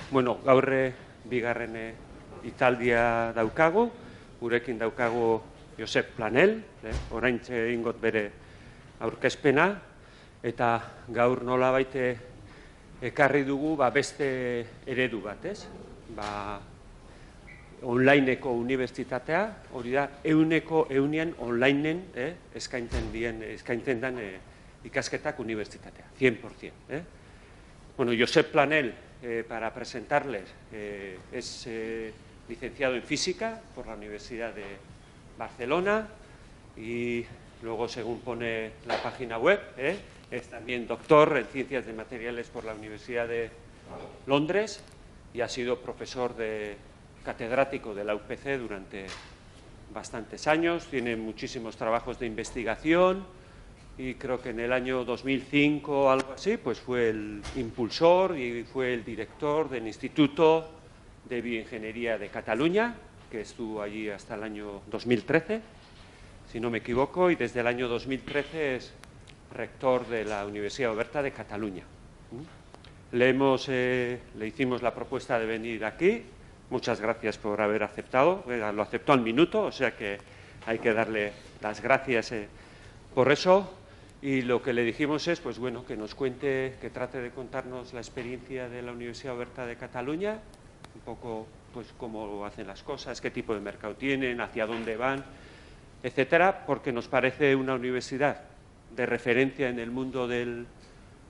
Bueno, gaur bigarren hitzaldia daukagu, gurekin daukagu Josep Planel, oraintxe egingot bere aurkezpena, eta gaur nolabait ekarri dugu beste eredu bat, ez? Onlineko unibertsitatea, hori da, ehunean onlineen eskaintzen den ikasketak unibertsitatea, 100%. Bueno, Josep Planel, para presentarles, es licenciado en Física por la Universidad de Barcelona y luego, según pone la página web, es también doctor en Ciencias de Materiales por la Universidad de Londres y ha sido profesor catedrático de la UPC durante bastantes años, tiene muchísimos trabajos de investigación. Y creo que en el año 2005 o algo así, pues fue el impulsor y fue el director del Instituto de Bioingeniería de Cataluña, que estuvo allí hasta el año 2013, si no me equivoco, y desde el año 2013 es rector de la Universidad Oberta de Cataluña. Le hicimos la propuesta de venir aquí. Muchas gracias por haber aceptado. Lo aceptó al minuto, o sea que hay que darle las gracias por eso. Y lo que le dijimos es, pues bueno, que nos cuente, que trate de contarnos la experiencia de la Universidad Oberta de Cataluña, un poco, pues cómo hacen las cosas, qué tipo de mercado tienen, hacia dónde van, etcétera, porque nos parece una universidad de referencia en el mundo del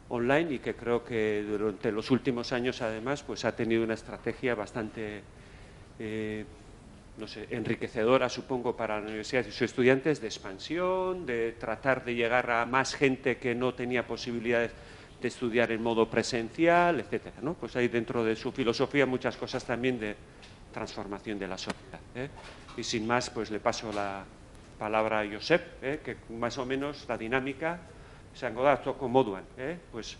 online y que creo que durante los últimos años, además, pues ha tenido una estrategia bastante no sé, enriquecedora, supongo, para la universidad y sus estudiantes, de expansión, de tratar de llegar a más gente que no tenía posibilidades de estudiar en modo presencial, etcétera, ¿no? Pues hay dentro de su filosofía muchas cosas también de transformación de la sociedad. Y sin más, pues le paso la palabra a Josep, que más o menos la dinámica se ha engodado con moduan, pues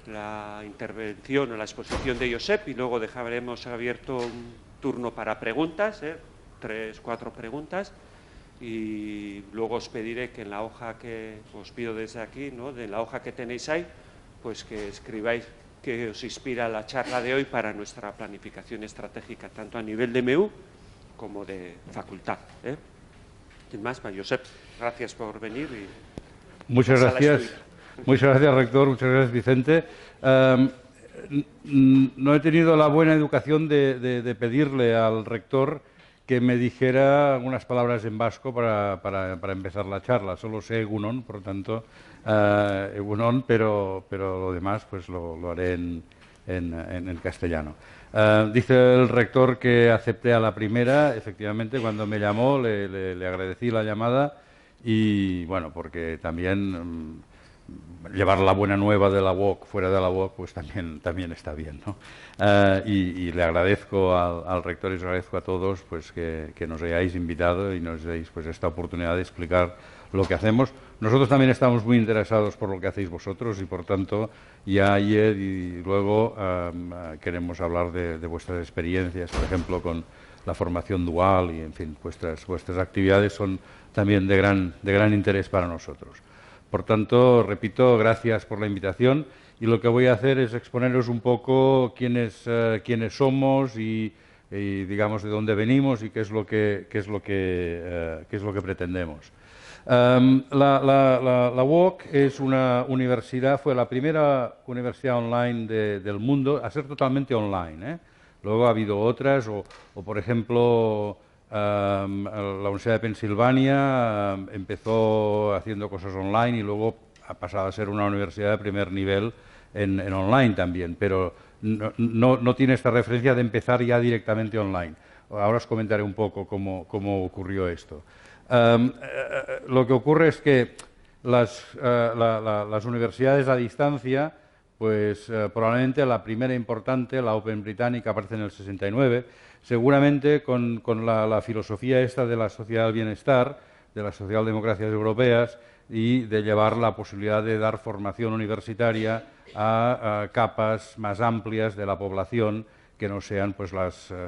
la intervención o la exposición de Josep y luego dejaremos abierto un turno para preguntas, 3 o 4 preguntas, y luego os pediré que en la hoja que os pido desde aquí, ¿no?, de la hoja que tenéis ahí, pues que escribáis qué os inspira la charla de hoy para nuestra planificación estratégica, tanto a nivel de MU como de facultad. Sin más, Josep, gracias por venir. Muchas gracias. Muchas gracias, rector. Muchas gracias, Vicente. No he tenido la buena educación de pedirle al rector que me dijera algunas palabras en vasco para empezar la charla. Solo sé egunon, por lo tanto, egunon, pero lo demás pues lo haré en castellano. Dice el rector que acepté a la primera. Efectivamente, cuando me llamó le agradecí la llamada y, bueno, porque también llevar la buena nueva de la UOC fuera de la UOC pues también está bien, ¿no? Y le agradezco al rector y os agradezco a todos pues que nos hayáis invitado y nos deis pues esta oportunidad de explicar lo que hacemos. Nosotros también estamos muy interesados por lo que hacéis vosotros y, por tanto, ya ayer y luego queremos hablar de vuestras experiencias, por ejemplo, con la formación dual y, en fin, vuestras actividades son también de gran interés para nosotros. Por tanto, repito, gracias por la invitación y lo que voy a hacer es exponeros un poco quiénes somos y digamos de dónde venimos y qué es lo que pretendemos. La UOC es una universidad, fue la primera universidad online del mundo a ser totalmente online, Luego ha habido otras, o por ejemplo, la Universidad de Pensilvania empezó haciendo cosas online y luego ha pasado a ser una universidad de primer nivel en online también, pero no tiene esta referencia de empezar ya directamente online. Ahora os comentaré un poco cómo ocurrió esto. Lo que ocurre es que las universidades a distancia, pues probablemente la primera importante, la Open Britannica, aparece en el 69, seguramente con la filosofía esta de la sociedad del bienestar, de las socialdemocracias europeas y de llevar la posibilidad de dar formación universitaria a capas más amplias de la población que no sean pues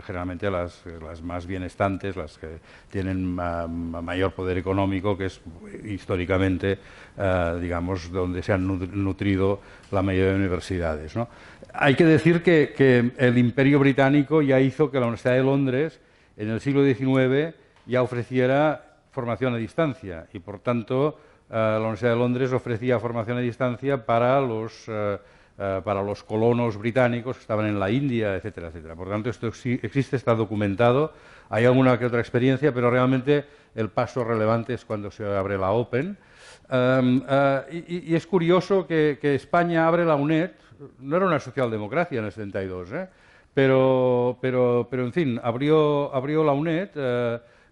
generalmente las más bienestantes, las que tienen mayor poder económico, que es históricamente, digamos, donde se han nutrido la mayoría de universidades, ¿no? Hay que decir que el Imperio Británico ya hizo que la Universidad de Londres en el siglo XIX ya ofreciera formación a distancia y, por tanto, la Universidad de Londres ofrecía formación a distancia para los colonos británicos que estaban en la India, etcétera, etcétera. Por tanto, esto existe, está documentado. Hay alguna que otra experiencia, pero realmente el paso relevante es cuando se abre la Open. Y es curioso que España abre la UNED. No era una socialdemocracia en el 72, pero en fin, abrió la UNED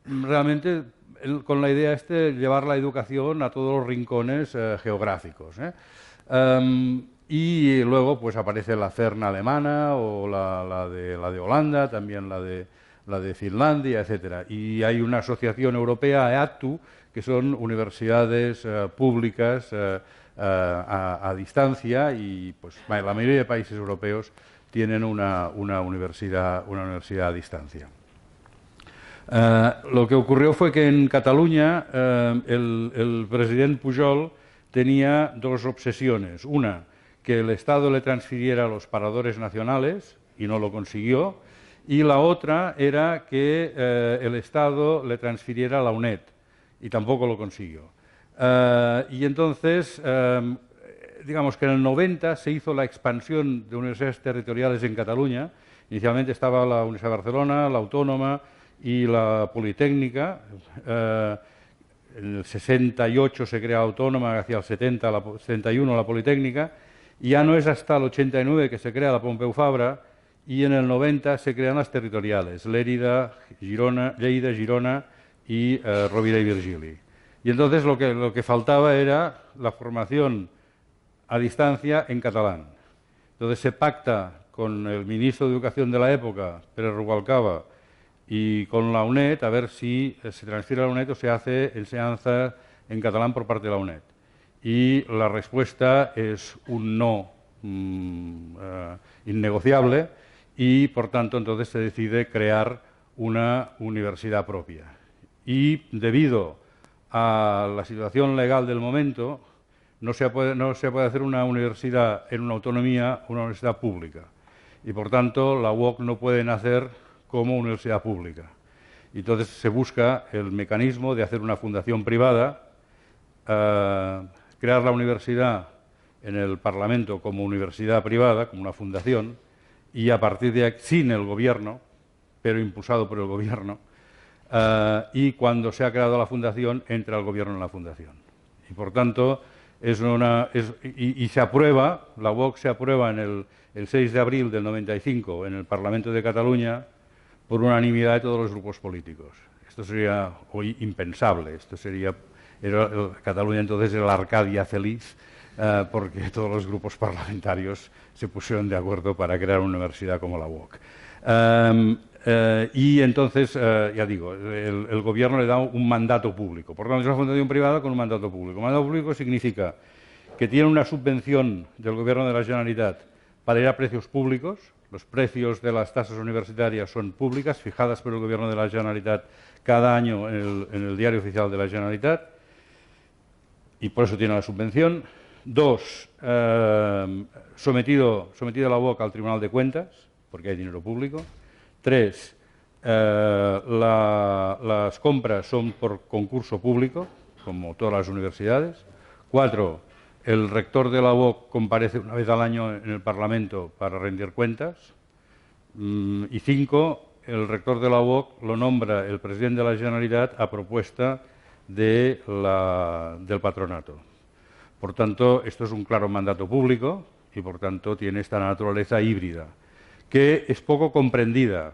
realmente con la idea de llevar la educación a todos los rincones geográficos. Y luego pues aparece la CERN alemana o la de Holanda, también la de Finlandia, etcétera. Y hay una asociación europea, EACTU, que son universidades públicas a distancia y pues la mayoría de países europeos tienen una universidad a distancia. Lo que ocurrió fue que en Cataluña el presidente Pujol tenía dos obsesiones. Una, que el Estado le transfiriera los paradores nacionales, y no lo consiguió, y la otra era que el Estado le transfiriera la UNED, y tampoco lo consiguió. Y entonces, digamos que en el 90 se hizo la expansión de universidades territoriales en Cataluña. Inicialmente estaba la Universidad de Barcelona, la Autónoma y la Politécnica. En el 68 se crea la Autónoma, hacia el 71 la Politécnica, y ya no es hasta el 89 que se crea la Pompeu Fabra, y en el 90 se crean las territoriales, Lérida, Lleida, Girona y Rovira y Virgili. Y entonces lo que faltaba era la formación a distancia en catalán. Entonces se pacta con el ministro de Educación de la época, Pérez Rubalcaba, y con la UNED a ver si se transfiere a la UNED o se hace enseñanza en catalán por parte de la UNED. Y la respuesta es un no innegociable y, por tanto, entonces se decide crear una universidad propia. Y debido a la situación legal del momento, no se puede hacer una universidad en una autonomía, una universidad pública. Y, por tanto, la UOC no puede nacer como universidad pública. Y entonces se busca el mecanismo de hacer una fundación privada, crear la universidad en el Parlamento como universidad privada, como una fundación, y a partir de aquí, sin el gobierno, pero impulsado por el gobierno, y cuando se ha creado la fundación, entra el gobierno en la fundación. Y por tanto, se aprueba, la UOC se aprueba en el 6 de abril del 95 en el Parlamento de Cataluña por unanimidad de todos los grupos políticos. Esto sería hoy impensable, Cataluña entonces era la Arcadia feliz, porque todos los grupos parlamentarios se pusieron de acuerdo para crear una universidad como la UOC. Y entonces, ya digo, el gobierno le da un mandato público. Por tanto, es una fundación privada con un mandato público. Un mandato público significa que tiene una subvención del gobierno de la Generalitat para ir a precios públicos. Los precios de las tasas universitarias son públicas, fijadas por el gobierno de la Generalitat cada año en el diario oficial de la Generalitat, y por eso tiene la subvención. Dos, sometido la UOC al Tribunal de Cuentas, porque hay dinero público. Tres, las compras son por concurso público, como todas las universidades. Cuatro, el rector de la UOC comparece una vez al año en el Parlamento para rendir cuentas. Y cinco, el rector de la UOC lo nombra el presidente de la Generalitat a propuesta del patronato. Por tanto, esto es un claro mandato público y, por tanto, tiene esta naturaleza híbrida, que es poco comprendida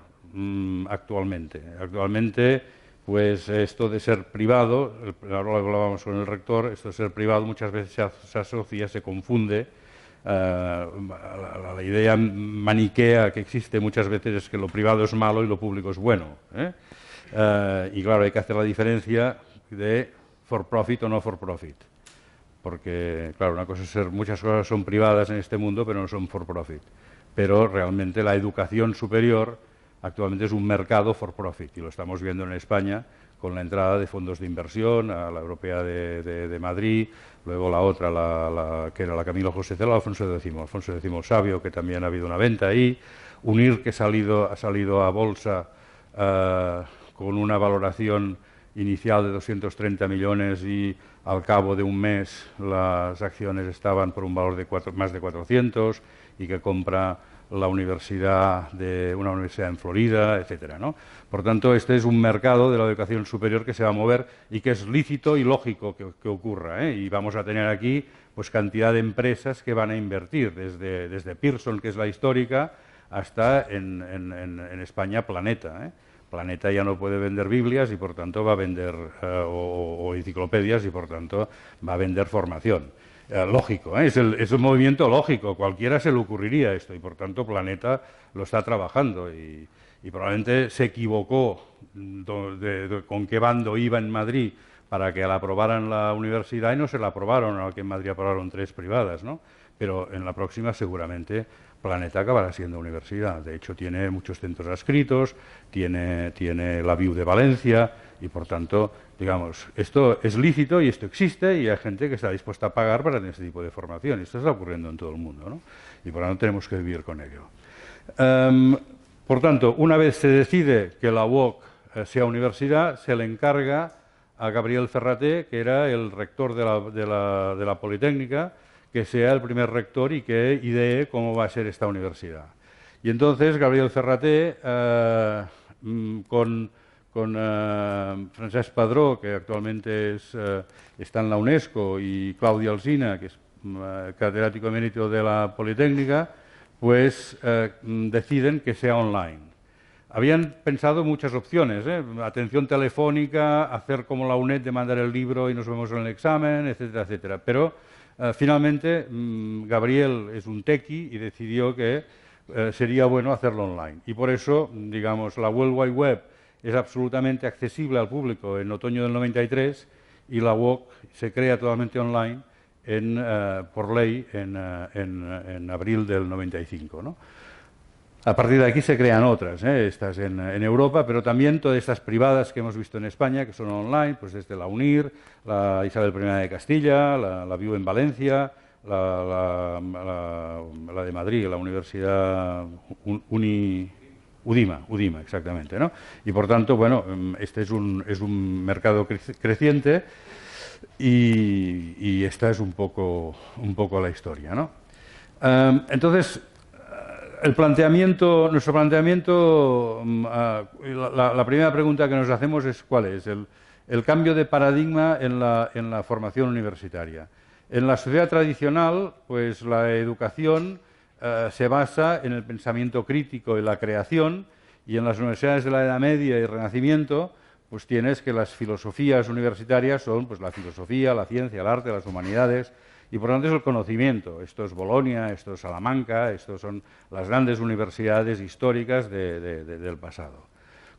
actualmente. Actualmente, pues esto de ser privado, ahora lo hablábamos con el rector, esto de ser privado muchas veces se asocia, se confunde. La idea maniquea que existe muchas veces es que lo privado es malo y lo público es bueno. Y claro, hay que hacer la diferencia de for profit o no for profit. Porque, claro, muchas cosas son privadas en este mundo, pero no son for profit. Pero realmente la educación superior actualmente es un mercado for profit, y lo estamos viendo en España con la entrada de fondos de inversión, a la Europea de Madrid, luego la otra, que era la Camilo José Cela, Alfonso X Sabio, que también ha habido una venta ahí, Unir, que ha salido a bolsa con una valoración inicial de 230 millones y al cabo de un mes las acciones estaban por un valor de más de 400, y que compra una universidad en Florida, etcétera, ¿no? Por tanto, este es un mercado de la educación superior que se va a mover y que es lícito y lógico que ocurra, ¿eh? Y vamos a tener aquí pues cantidad de empresas que van a invertir, desde Pearson, que es la histórica, hasta en España Planeta, ¿eh? Planeta ya no puede vender Biblias y por tanto va a vender o enciclopedias y por tanto va a vender formación. Lógico, ¿eh? Es un movimiento lógico, cualquiera se le ocurriría esto y por tanto Planeta lo está trabajando y probablemente se equivocó con qué bando iba en Madrid para que la aprobaran la universidad y no se la aprobaron, a la que en Madrid aprobaron 3 privadas, ¿no? Pero en la próxima seguramente Planeta acabará siendo universidad. De hecho, tiene muchos centros adscritos, tiene la BIU de Valencia y, por tanto, digamos, esto es lícito y esto existe y hay gente que está dispuesta a pagar para tener este tipo de formación. Y esto está ocurriendo en todo el mundo, ¿no? Y por lo tanto tenemos que vivir con ello. Por tanto, una vez se decide que la UOC sea universidad, se le encarga a Gabriel Ferraté, que era el rector de la Politécnica, que sea el primer rector y que idee cómo va a ser esta universidad. Y entonces Gabriel Ferraté, con Francesc Padró, que actualmente está en la UNESCO, y Claudia Alsina, que es catedrático emérito de la Politécnica, pues deciden que sea online. Habían pensado muchas opciones, ¿eh? Atención telefónica, hacer como la UNED de mandar el libro y nos vemos en el examen, etcétera, etcétera. Pero finalmente Gabriel es un tequi y decidió que sería bueno hacerlo online. Y por eso, digamos, la World Wide Web es absolutamente accesible al público en otoño del 93 y la UOC se crea totalmente online por ley en abril del 95, ¿no? A partir de aquí se crean otras, estas en Europa, pero también todas estas privadas que hemos visto en España, que son online, pues desde la UNIR, la Isabel I de Castilla, la BIU en Valencia, la de Madrid, la Universidad UDIMA, exactamente, ¿no? Y por tanto, bueno, este es un mercado creciente y esta es un poco la historia, ¿no? Entonces, nuestro planteamiento, la primera pregunta que nos hacemos es ¿cuál es? El cambio de paradigma en la formación universitaria. En la sociedad tradicional, pues la educación se basa en el pensamiento crítico y la creación, y en las universidades de la Edad Media y Renacimiento, pues tienes que las filosofías universitarias son pues la filosofía, la ciencia, el arte, las humanidades, y por lo tanto es el conocimiento. Esto es Bolonia, esto es Salamanca, estos son las grandes universidades históricas del pasado.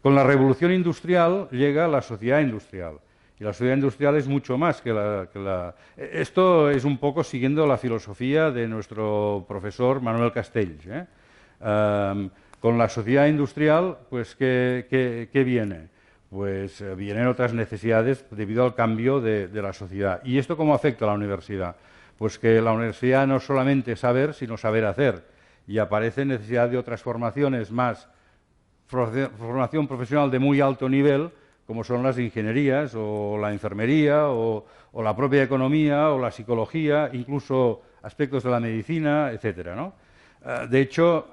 Con la revolución industrial llega la sociedad industrial. Y la sociedad industrial es mucho más que la... Esto es un poco siguiendo la filosofía de nuestro profesor Manuel Castells, ¿eh? Con la sociedad industrial, pues, ¿qué viene? Pues vienen otras necesidades debido al cambio de la sociedad. ¿Y esto cómo afecta a la universidad? Pues que la universidad no es solamente saber, sino saber hacer. Y aparece necesidad de otras formaciones más, formación profesional de muy alto nivel, como son las ingenierías, o la enfermería, o la propia economía, o la psicología, incluso aspectos de la medicina, etcétera, ¿no? De hecho,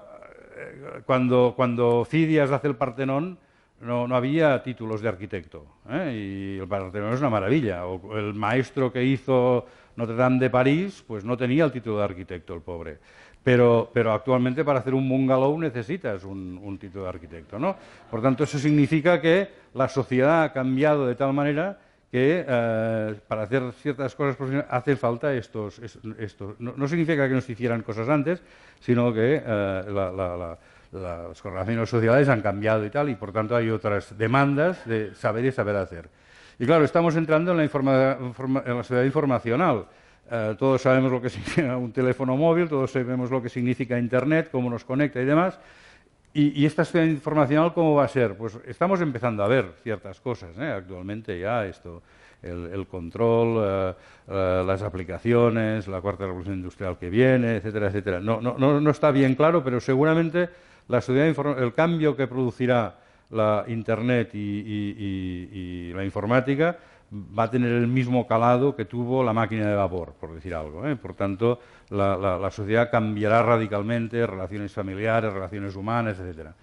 cuando Fidias hace el Partenón, no había títulos de arquitecto, ¿eh? Y el Partenón es una maravilla. O el maestro que hizo Notre Dame de París, pues no tenía el título de arquitecto, el pobre. Pero actualmente para hacer un bungalow necesitas un título de arquitecto, ¿no? Por tanto, eso significa que la sociedad ha cambiado de tal manera que para hacer ciertas cosas profesionales hace falta estos. No significa que no se hicieran cosas antes, sino que las correlaciones sociales han cambiado y tal, y por tanto hay otras demandas de saber y saber hacer. Y claro, estamos entrando en la sociedad informacional. Todos sabemos lo que significa un teléfono móvil, todos sabemos lo que significa Internet, cómo nos conecta y demás. Y esta sociedad informacional, ¿cómo va a ser? Pues estamos empezando a ver ciertas cosas, actualmente ya esto, el control, las aplicaciones, la cuarta revolución industrial que viene, etcétera, etcétera. No está bien claro, pero seguramente la sociedad el cambio que producirá la Internet y la informática va a tener el mismo calado que tuvo la máquina de vapor, por decir algo. Por tanto, la sociedad cambiará radicalmente, relaciones familiares, relaciones humanas, etcétera.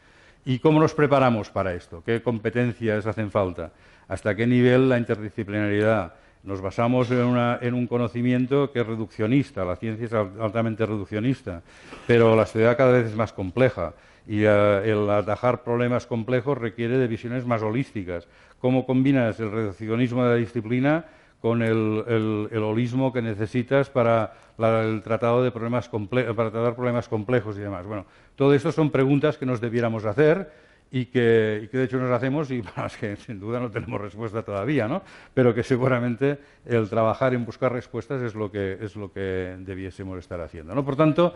¿Y cómo nos preparamos para esto? ¿Qué competencias hacen falta? ¿Hasta qué nivel la interdisciplinariedad? Nos basamos en un conocimiento que es reduccionista, la ciencia es altamente reduccionista, pero la sociedad cada vez es más compleja y el atajar problemas complejos requiere de visiones más holísticas. ¿Cómo combinas el reduccionismo de la disciplina con el holismo que necesitas para el tratado de problemas para tratar problemas complejos y demás? Bueno, todo esto son preguntas que nos debiéramos hacer y que de hecho nos hacemos y para las que sin duda no tenemos respuesta todavía, ¿no? Pero que seguramente el trabajar en buscar respuestas es lo que debiésemos estar haciendo, ¿no? Por tanto,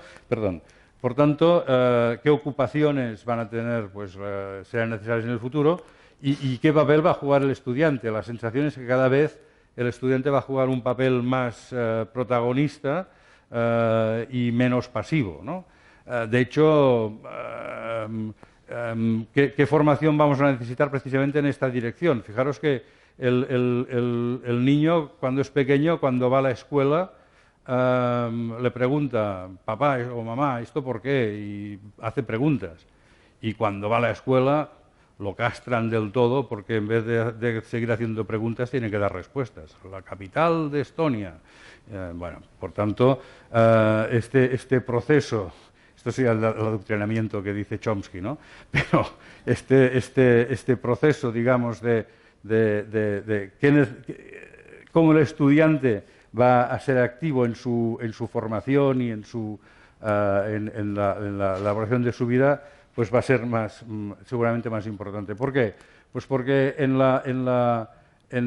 ¿qué ocupaciones van a tener, pues serán necesarias en el futuro? ¿Y qué papel va a jugar el estudiante? La sensación es que cada vez el estudiante va a jugar un papel más protagonista y menos pasivo, ¿no? De hecho, ¿qué formación vamos a necesitar precisamente en esta dirección? Fijaros que el niño, cuando es pequeño, cuando va a la escuela, le pregunta, papá o mamá, ¿esto por qué? Y hace preguntas. Y cuando va a la escuela lo castran del todo porque en vez de seguir haciendo preguntas tiene que dar respuestas. La capital de Estonia. Bueno, por tanto, este proceso, esto sería el adoctrinamiento que dice Chomsky, ¿no? Pero este proceso, digamos, cómo el estudiante va a ser activo en su formación y en la elaboración de su vida, pues va a ser seguramente más importante. ¿Por qué? Pues porque en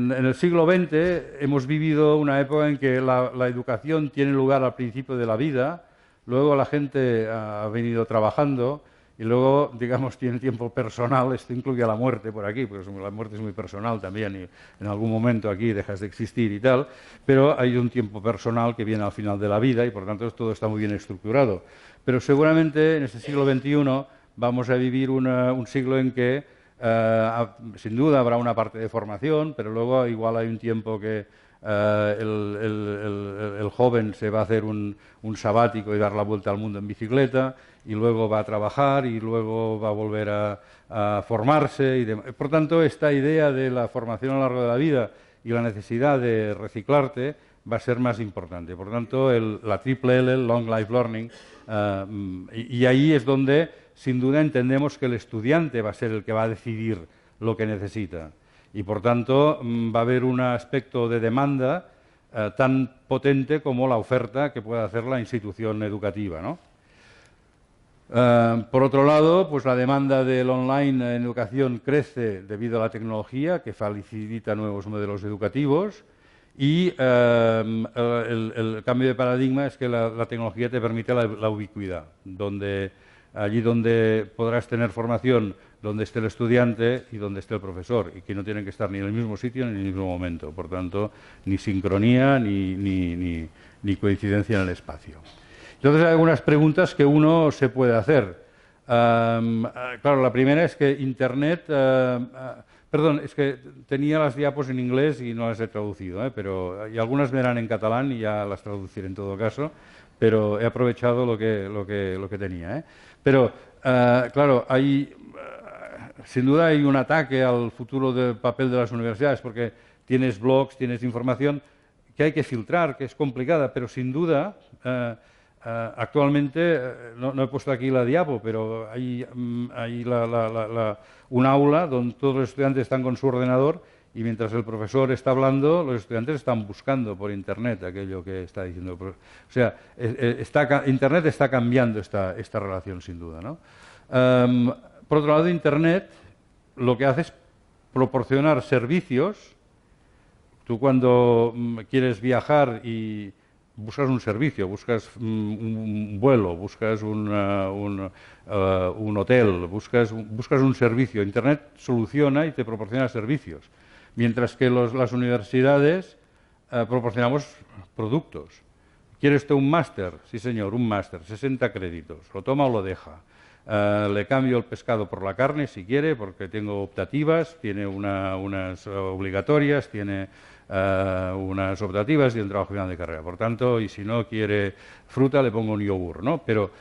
el siglo XX hemos vivido una época en que la educación tiene lugar al principio de la vida, luego la gente ha venido trabajando y luego, digamos, tiene tiempo personal. Esto incluye a la muerte por aquí, porque la muerte es muy personal también y en algún momento aquí dejas de existir y tal, pero hay un tiempo personal que viene al final de la vida y por tanto todo está muy bien estructurado. Pero seguramente en este siglo XXI vamos a vivir un siglo en que sin duda habrá una parte de formación, pero luego igual hay un tiempo que el joven se va a hacer un sabático y dar la vuelta al mundo en bicicleta y luego va a trabajar y luego va a volver a formarse. Por tanto, esta idea de la formación a lo largo de la vida y la necesidad de reciclarte va a ser más importante. Por tanto, la triple L, el Long Life Learning, y ahí es donde sin duda entendemos que el estudiante va a ser el que va a decidir lo que necesita. Y, por tanto, va a haber un aspecto de demanda tan potente como la oferta que pueda hacer la institución educativa, ¿no? Por otro lado, pues la demanda del online en educación crece debido a la tecnología, que facilita nuevos modelos educativos, y el cambio de paradigma es que la tecnología te permite la ubicuidad, allí donde podrás tener formación donde esté el estudiante y donde esté el profesor, y que no tienen que estar ni en el mismo sitio ni en el mismo momento. Por tanto, ni sincronía ni coincidencia en el espacio. Entonces, hay algunas preguntas que uno se puede hacer. Claro, la primera es que Internet... perdón, es que tenía las diapos en inglés y no las he traducido, pero y algunas verán en catalán y ya las traduciré en todo caso, pero he aprovechado lo que tenía. Pero, claro, sin duda hay un ataque al futuro del papel de las universidades, porque tienes blogs, tienes información que hay que filtrar, que es complicada, pero sin duda, actualmente, no he puesto aquí la diapo, pero hay un aula donde todos los estudiantes están con su ordenador y mientras el profesor está hablando, los estudiantes están buscando por Internet aquello que está diciendo. O sea, Internet está cambiando esta relación, sin duda, ¿no? Por otro lado, Internet lo que hace es proporcionar servicios. Tú cuando quieres viajar y buscas un servicio, buscas un vuelo, buscas un hotel, buscas un servicio. Internet soluciona y te proporciona servicios, mientras que las universidades proporcionamos productos. ¿Quiere usted un máster? Sí, señor, un máster, 60 créditos. ¿Lo toma o lo deja? Le cambio el pescado por la carne si quiere, porque tengo optativas, tiene unas obligatorias, tiene unas optativas y un trabajo final de carrera. Por tanto, y si no quiere fruta, le pongo un yogur, ¿no? Pero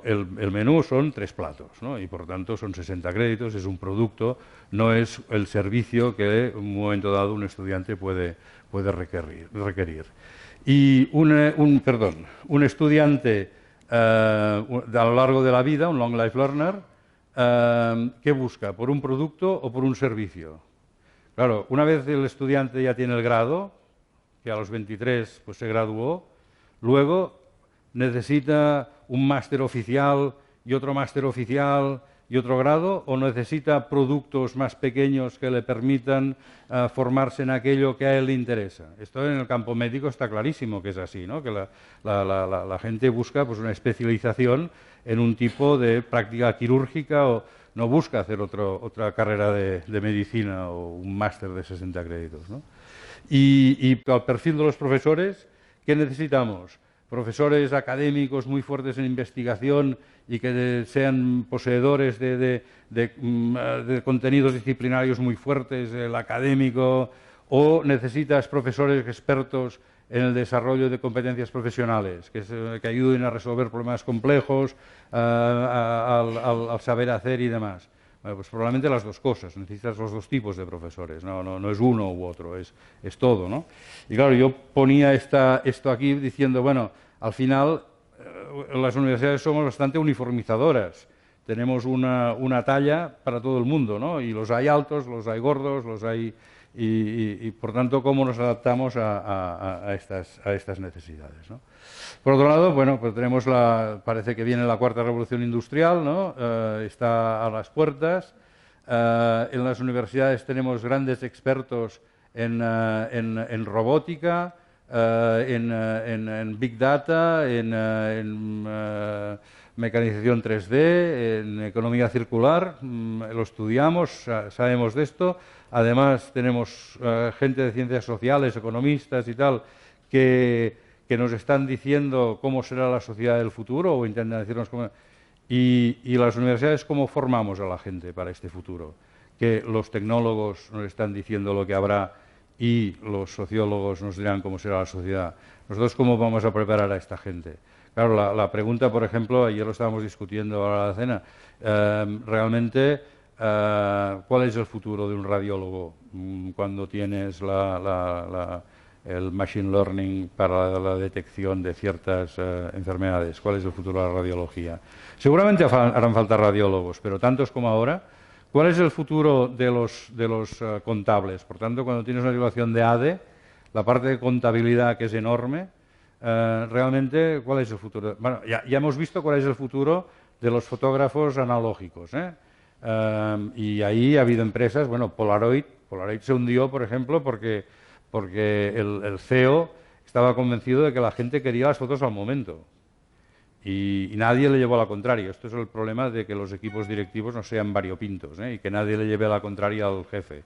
el menú son 3 platos, ¿no? Y por tanto son 60 créditos, es un producto, no es el servicio que en un momento dado un estudiante puede requerir. Y un estudiante a lo largo de la vida, un long life learner, ¿qué busca? ¿Por un producto o por un servicio? Claro, una vez el estudiante ya tiene el grado, que a los 23 pues, se graduó, luego necesita un máster oficial y otro máster oficial y otro grado, o necesita productos más pequeños que le permitan formarse en aquello que a él le interesa. Esto en el campo médico está clarísimo que es así, ¿no? Que la gente busca pues, una especialización en un tipo de práctica quirúrgica o no busca hacer otra carrera de medicina o un máster de 60 créditos, ¿no? Y al perfil de los profesores, ¿qué necesitamos? Profesores académicos muy fuertes en investigación y que sean poseedores de contenidos disciplinarios muy fuertes, el académico, o necesitas profesores expertos en el desarrollo de competencias profesionales, que ayuden a resolver problemas complejos, al saber hacer y demás. Bueno, pues probablemente las dos cosas, necesitas los dos tipos de profesores, no es uno u otro, es todo, ¿no? Y claro, yo ponía esto aquí diciendo, bueno, al final las universidades somos bastante uniformizadoras, tenemos una talla para todo el mundo, ¿no? Y los hay altos, los hay gordos, los hay... Y por tanto, ¿cómo nos adaptamos a estas necesidades, ¿no? Por otro lado, bueno, pues tenemos parece que viene la cuarta revolución industrial, ¿no? Está a las puertas. En las universidades tenemos grandes expertos en robótica, en Big Data, en mecanización 3D, en economía circular. Lo estudiamos, sabemos de esto. Además, tenemos gente de ciencias sociales, economistas y tal, que nos están diciendo cómo será la sociedad del futuro o intentan decirnos cómo... Y las universidades, ¿cómo formamos a la gente para este futuro? Que los tecnólogos nos están diciendo lo que habrá y los sociólogos nos dirán cómo será la sociedad. ¿Nosotros cómo vamos a preparar a esta gente? Claro, la pregunta, por ejemplo, ayer lo estábamos discutiendo ahora a la cena, realmente, ¿cuál es el futuro de un radiólogo cuando tienes el machine learning para la detección de ciertas enfermedades? ¿Cuál es el futuro de la radiología? Seguramente harán falta radiólogos, pero tantos como ahora. ¿Cuál es el futuro de los contables? Por tanto, cuando tienes una situación de ADE, la parte de contabilidad que es enorme, realmente, ¿cuál es el futuro? Bueno, ya hemos visto cuál es el futuro de los fotógrafos analógicos, y ahí ha habido empresas, bueno, Polaroid se hundió, por ejemplo, porque el CEO estaba convencido de que la gente quería las fotos al momento. Y nadie le llevó a la contraria. Esto es el problema de que los equipos directivos no sean variopintos, y que nadie le lleve a la contraria al jefe.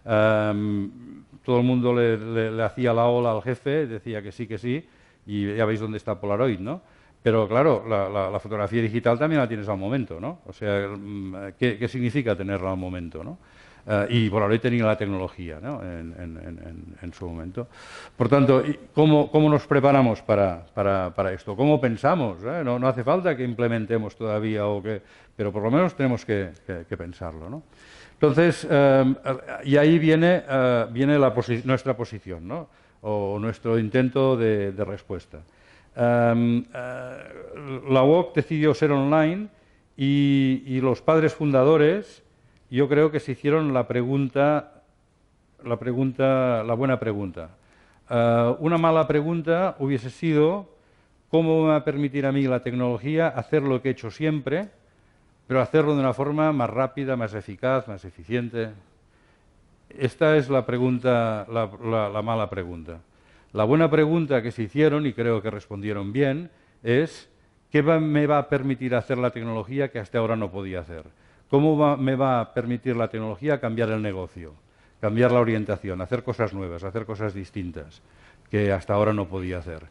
Todo el mundo le hacía la ola al jefe, decía que sí, y ya veis dónde está Polaroid, ¿no? Pero claro, la fotografía digital también la tienes al momento, ¿no? O sea, ¿qué significa tenerla al momento, ¿no? Y Polaroid tenía la tecnología, ¿no? en su momento. Por tanto, ¿cómo nos preparamos para esto? ¿Cómo pensamos? No hace falta que implementemos todavía, pero por lo menos tenemos que pensarlo, ¿no? Entonces, y ahí viene nuestra posición, ¿no? O nuestro intento de respuesta. La UOC decidió ser online y los padres fundadores, yo creo que se hicieron la buena pregunta. Una mala pregunta hubiese sido cómo me va a permitir a mí la tecnología hacer lo que he hecho siempre, pero hacerlo de una forma más rápida, más eficaz, más eficiente. Esta es la pregunta, la mala pregunta. La buena pregunta que se hicieron, y creo que respondieron bien, es ¿qué me va a permitir hacer la tecnología que hasta ahora no podía hacer? ¿Cómo me va a permitir la tecnología cambiar el negocio, cambiar la orientación, hacer cosas nuevas, hacer cosas distintas que hasta ahora no podía hacer?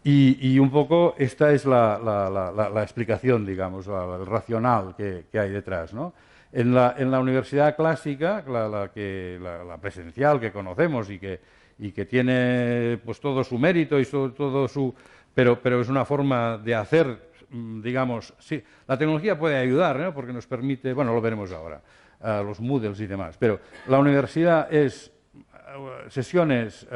Y un poco esta es la explicación, digamos, el racional que hay detrás, ¿no? En la universidad clásica, la presencial que conocemos y que tiene pues todo su mérito y todo su... Pero es una forma de hacer, digamos, sí, la tecnología puede ayudar, ¿no? Porque nos permite, bueno, lo veremos ahora, los Moodles y demás, pero la universidad es sesiones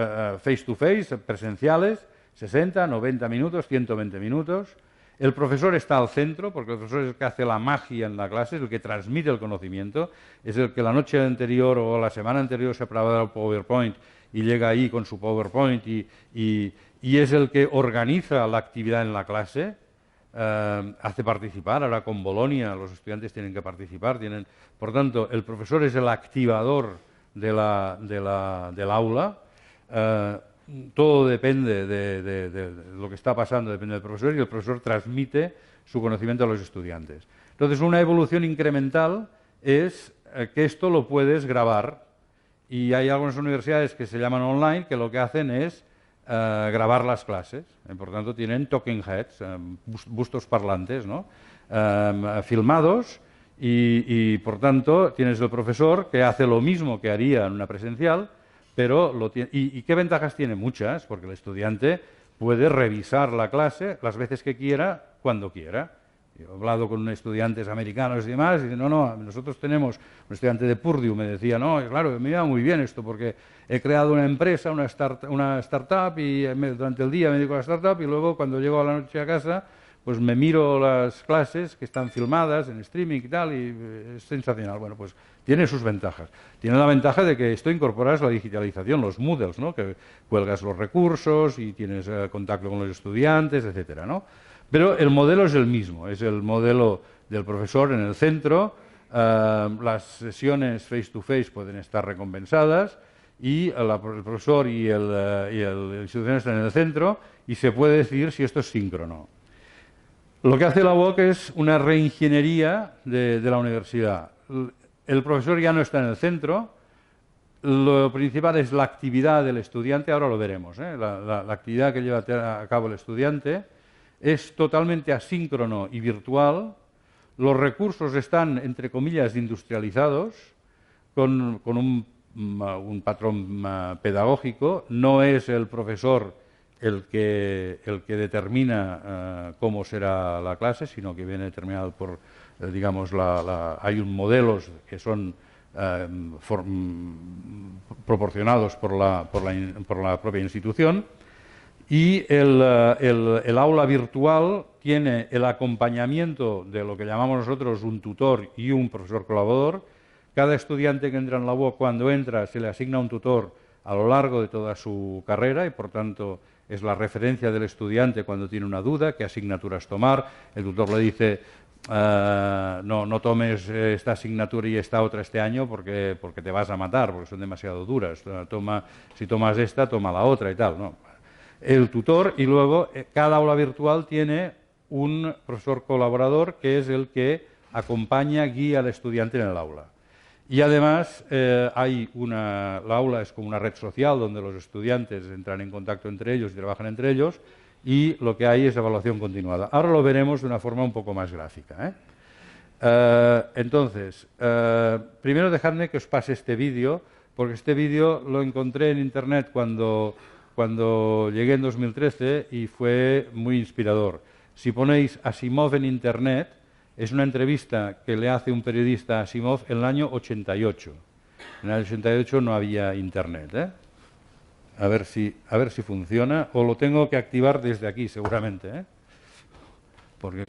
face to face, presenciales, 60, 90 minutos, 120 minutos. El profesor está al centro, porque el profesor es el que hace la magia en la clase, es el que transmite el conocimiento, es el que la noche anterior o la semana anterior se ha preparado el PowerPoint y llega ahí con su PowerPoint y es el que organiza la actividad en la clase, hace participar. Ahora con Bolonia los estudiantes tienen que participar. Por tanto, el profesor es el activador del aula. Todo depende de lo que está pasando, depende del profesor, y el profesor transmite su conocimiento a los estudiantes. Entonces, una evolución incremental es que esto lo puedes grabar, y hay algunas universidades que se llaman online que lo que hacen es grabar las clases, por tanto tienen talking heads, bustos parlantes, ¿no? Filmados, y por tanto tienes el profesor que hace lo mismo que haría en una presencial, pero ¿y qué ventajas tiene? Muchas, porque el estudiante puede revisar la clase las veces que quiera, cuando quiera. Yo he hablado con estudiantes americanos y demás, y dicen, no, nosotros tenemos, un estudiante de Purdue me decía, no, claro, me va muy bien esto, porque he creado una empresa, una startup, y durante el día me dedico a la startup, y luego cuando llego a la noche a casa, pues me miro las clases que están filmadas en streaming y tal, y es sensacional. Bueno, pues tiene sus ventajas. Tiene la ventaja de que esto incorporas la digitalización, los Moodles, ¿no? Que cuelgas los recursos y tienes contacto con los estudiantes, etcétera, ¿no? Pero el modelo es el mismo, es el modelo del profesor en el centro. Las sesiones face to face pueden estar recompensadas y el profesor y el institución están en el centro, y se puede decidir si esto es síncrono. Lo que hace la UOC es una reingeniería de la universidad. El profesor ya no está en el centro, lo principal es la actividad del estudiante, ahora lo veremos, la actividad que lleva a cabo el estudiante es totalmente asíncrono y virtual. Los recursos están, entre comillas, industrializados, con un patrón pedagógico. No es el profesor el que determina cómo será la clase, sino que viene determinado por, digamos, hay modelos que son proporcionados por la propia institución. Y el aula virtual tiene el acompañamiento de lo que llamamos nosotros un tutor y un profesor colaborador. Cada estudiante que entra en la UOC, cuando entra, se le asigna un tutor a lo largo de toda su carrera, y por tanto es la referencia del estudiante cuando tiene una duda, qué asignaturas tomar. El tutor le dice, no tomes esta asignatura y esta otra este año porque te vas a matar, porque son demasiado duras. Si tomas esta, toma la otra y tal, ¿no? El tutor, y luego cada aula virtual tiene un profesor colaborador que es el que acompaña, guía al estudiante en el aula. Y además la aula es como una red social donde los estudiantes entran en contacto entre ellos y trabajan entre ellos, y lo que hay es evaluación continuada. Ahora lo veremos de una forma un poco más gráfica, Entonces, primero dejadme que os pase este vídeo, porque este vídeo lo encontré en internet cuando llegué en 2013 y fue muy inspirador. Si ponéis Asimov en internet, es una entrevista que le hace un periodista a Asimov en el año 88. En el 88 no había internet, A ver si funciona, o lo tengo que activar desde aquí seguramente, Porque...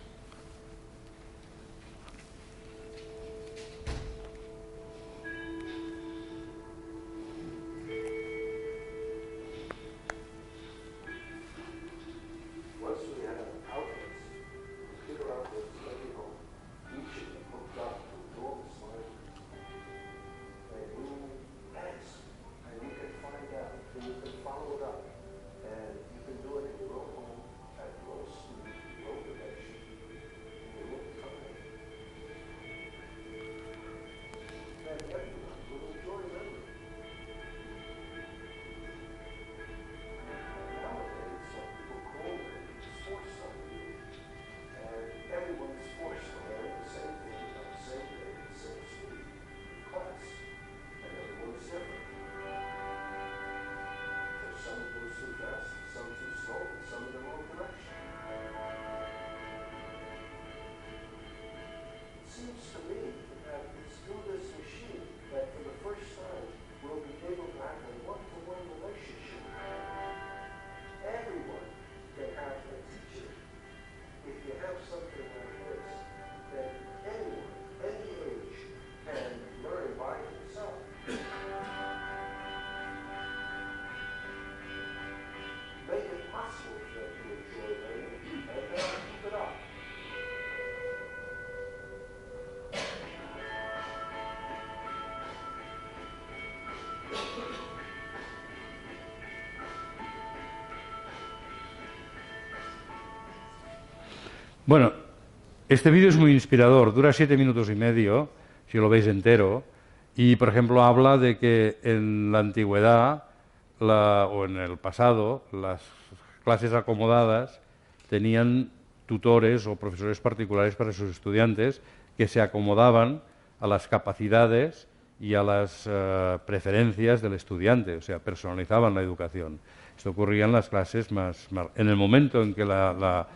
Bueno, este vídeo es muy inspirador, dura 7 minutos y medio, si lo veis entero, y por ejemplo habla de que en la antigüedad o en el pasado las clases acomodadas tenían tutores o profesores particulares para sus estudiantes que se acomodaban a las capacidades y a las preferencias del estudiante, o sea, personalizaban la educación. Esto ocurría en las clases en el momento en que la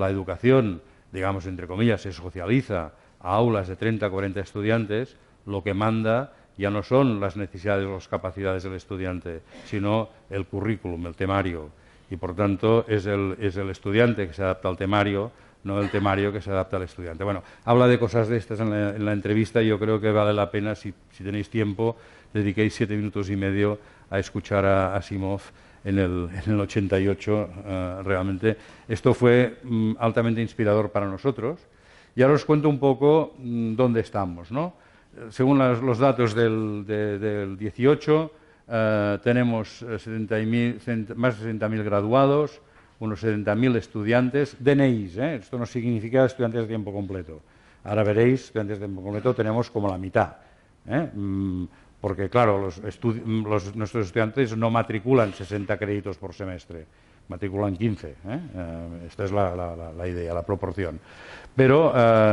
educación, digamos, entre comillas, se socializa a aulas de 30 a 40 estudiantes, lo que manda ya no son las necesidades o las capacidades del estudiante, sino el currículum, el temario. Y por tanto es el estudiante que se adapta al temario, no el temario que se adapta al estudiante. Bueno, habla de cosas de estas en la entrevista y yo creo que vale la pena, si tenéis tiempo, dediquéis 7 minutos y medio a escuchar a Asimov en el 88. Realmente esto fue altamente inspirador para nosotros. Y ahora os cuento un poco dónde estamos, ¿no? Según los datos del 18, tenemos más de 60.000 graduados, unos 70.000 estudiantes, DNIs, esto no significa estudiantes de tiempo completo. Ahora veréis, estudiantes de tiempo completo tenemos como la mitad, porque claro, nuestros estudiantes no matriculan 60 créditos por semestre, matriculan 15, esta es la idea, la proporción. Pero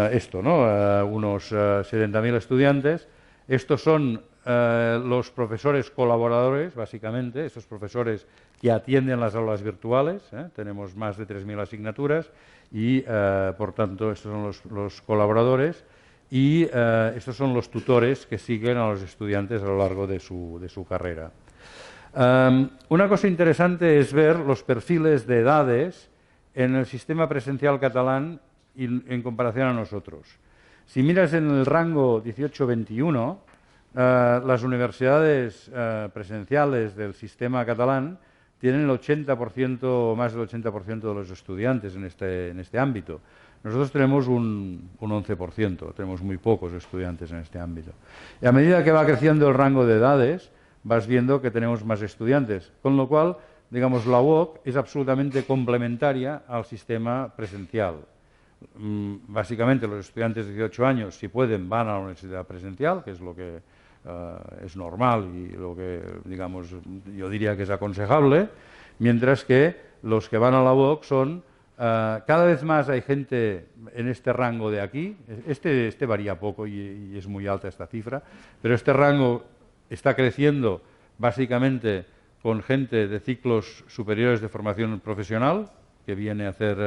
esto, ¿no? Unos 70.000 estudiantes, estos son los profesores colaboradores, básicamente, estos profesores que atienden las aulas virtuales, tenemos más de 3.000 asignaturas y, por tanto, estos son los colaboradores y estos son los tutores que siguen a los estudiantes a lo largo de su carrera. Una cosa interesante es ver los perfiles de edades en el sistema presencial catalán en comparación a nosotros. Si miras en el rango 18-21, las universidades presenciales del sistema catalán tienen el 80%, más del 80% de los estudiantes en este ámbito. Nosotros tenemos un 11%, tenemos muy pocos estudiantes en este ámbito. Y a medida que va creciendo el rango de edades, vas viendo que tenemos más estudiantes, con lo cual, digamos, la UOC es absolutamente complementaria al sistema presencial. Básicamente, los estudiantes de 18 años, si pueden, van a la universidad presencial, que es lo que es normal y lo que, digamos, yo diría que es aconsejable, mientras que los que van a la UOC son, cada vez más hay gente en este rango de aquí, este varía poco y es muy alta esta cifra, pero este rango está creciendo básicamente con gente de ciclos superiores de formación profesional, que viene a hacer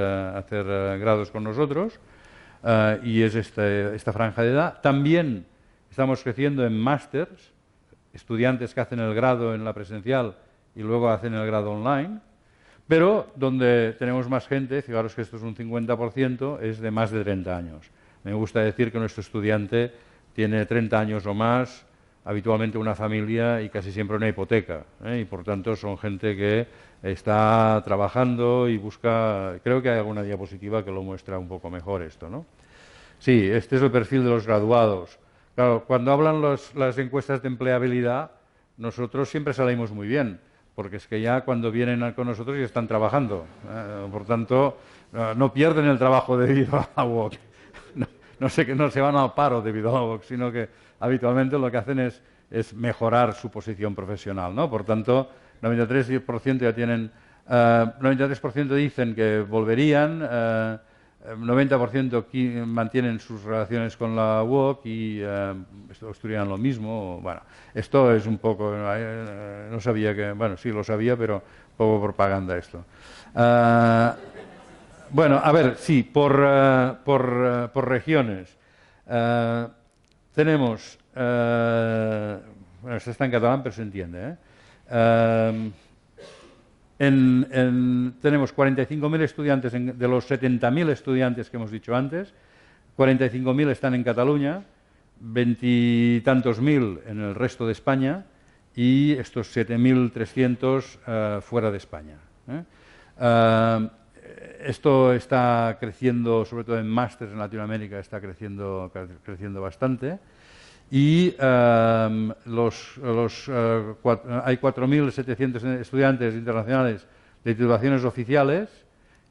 grados con nosotros, y es esta franja de edad. También estamos creciendo en másters, estudiantes que hacen el grado en la presencial y luego hacen el grado online, pero donde tenemos más gente, fijaros que esto es un 50%, es de más de 30 años. Me gusta decir que nuestro estudiante tiene 30 años o más, habitualmente una familia y casi siempre una hipoteca, y por tanto son gente que está trabajando y busca. Creo que hay alguna diapositiva que lo muestra un poco mejor esto, ¿no? Sí, este es el perfil de los graduados. Claro, cuando hablan las encuestas de empleabilidad, nosotros siempre salimos muy bien, porque es que ya cuando vienen con nosotros ya están trabajando, por tanto no pierden el trabajo debido a la UOC. No se van al paro debido a la UOC, sino que habitualmente lo que hacen es mejorar su posición profesional, ¿no? Por tanto, 93% ya tienen, 93% dicen que volverían, 90% mantienen sus relaciones con la UOC y estudian lo mismo. Bueno, esto es un poco, no sabía que, bueno, sí lo sabía, pero un poco propaganda esto. Bueno, a ver, sí, por regiones. Tenemos, bueno, esto está en catalán, pero se entiende, tenemos 45.000 estudiantes, de los 70.000 estudiantes que hemos dicho antes, 45.000 están en Cataluña, 20 y tantos mil en el resto de España y estos 7.300 fuera de España. Esto está creciendo, sobre todo en másters en Latinoamérica, está creciendo bastante. Y hay 4.700 estudiantes internacionales de titulaciones oficiales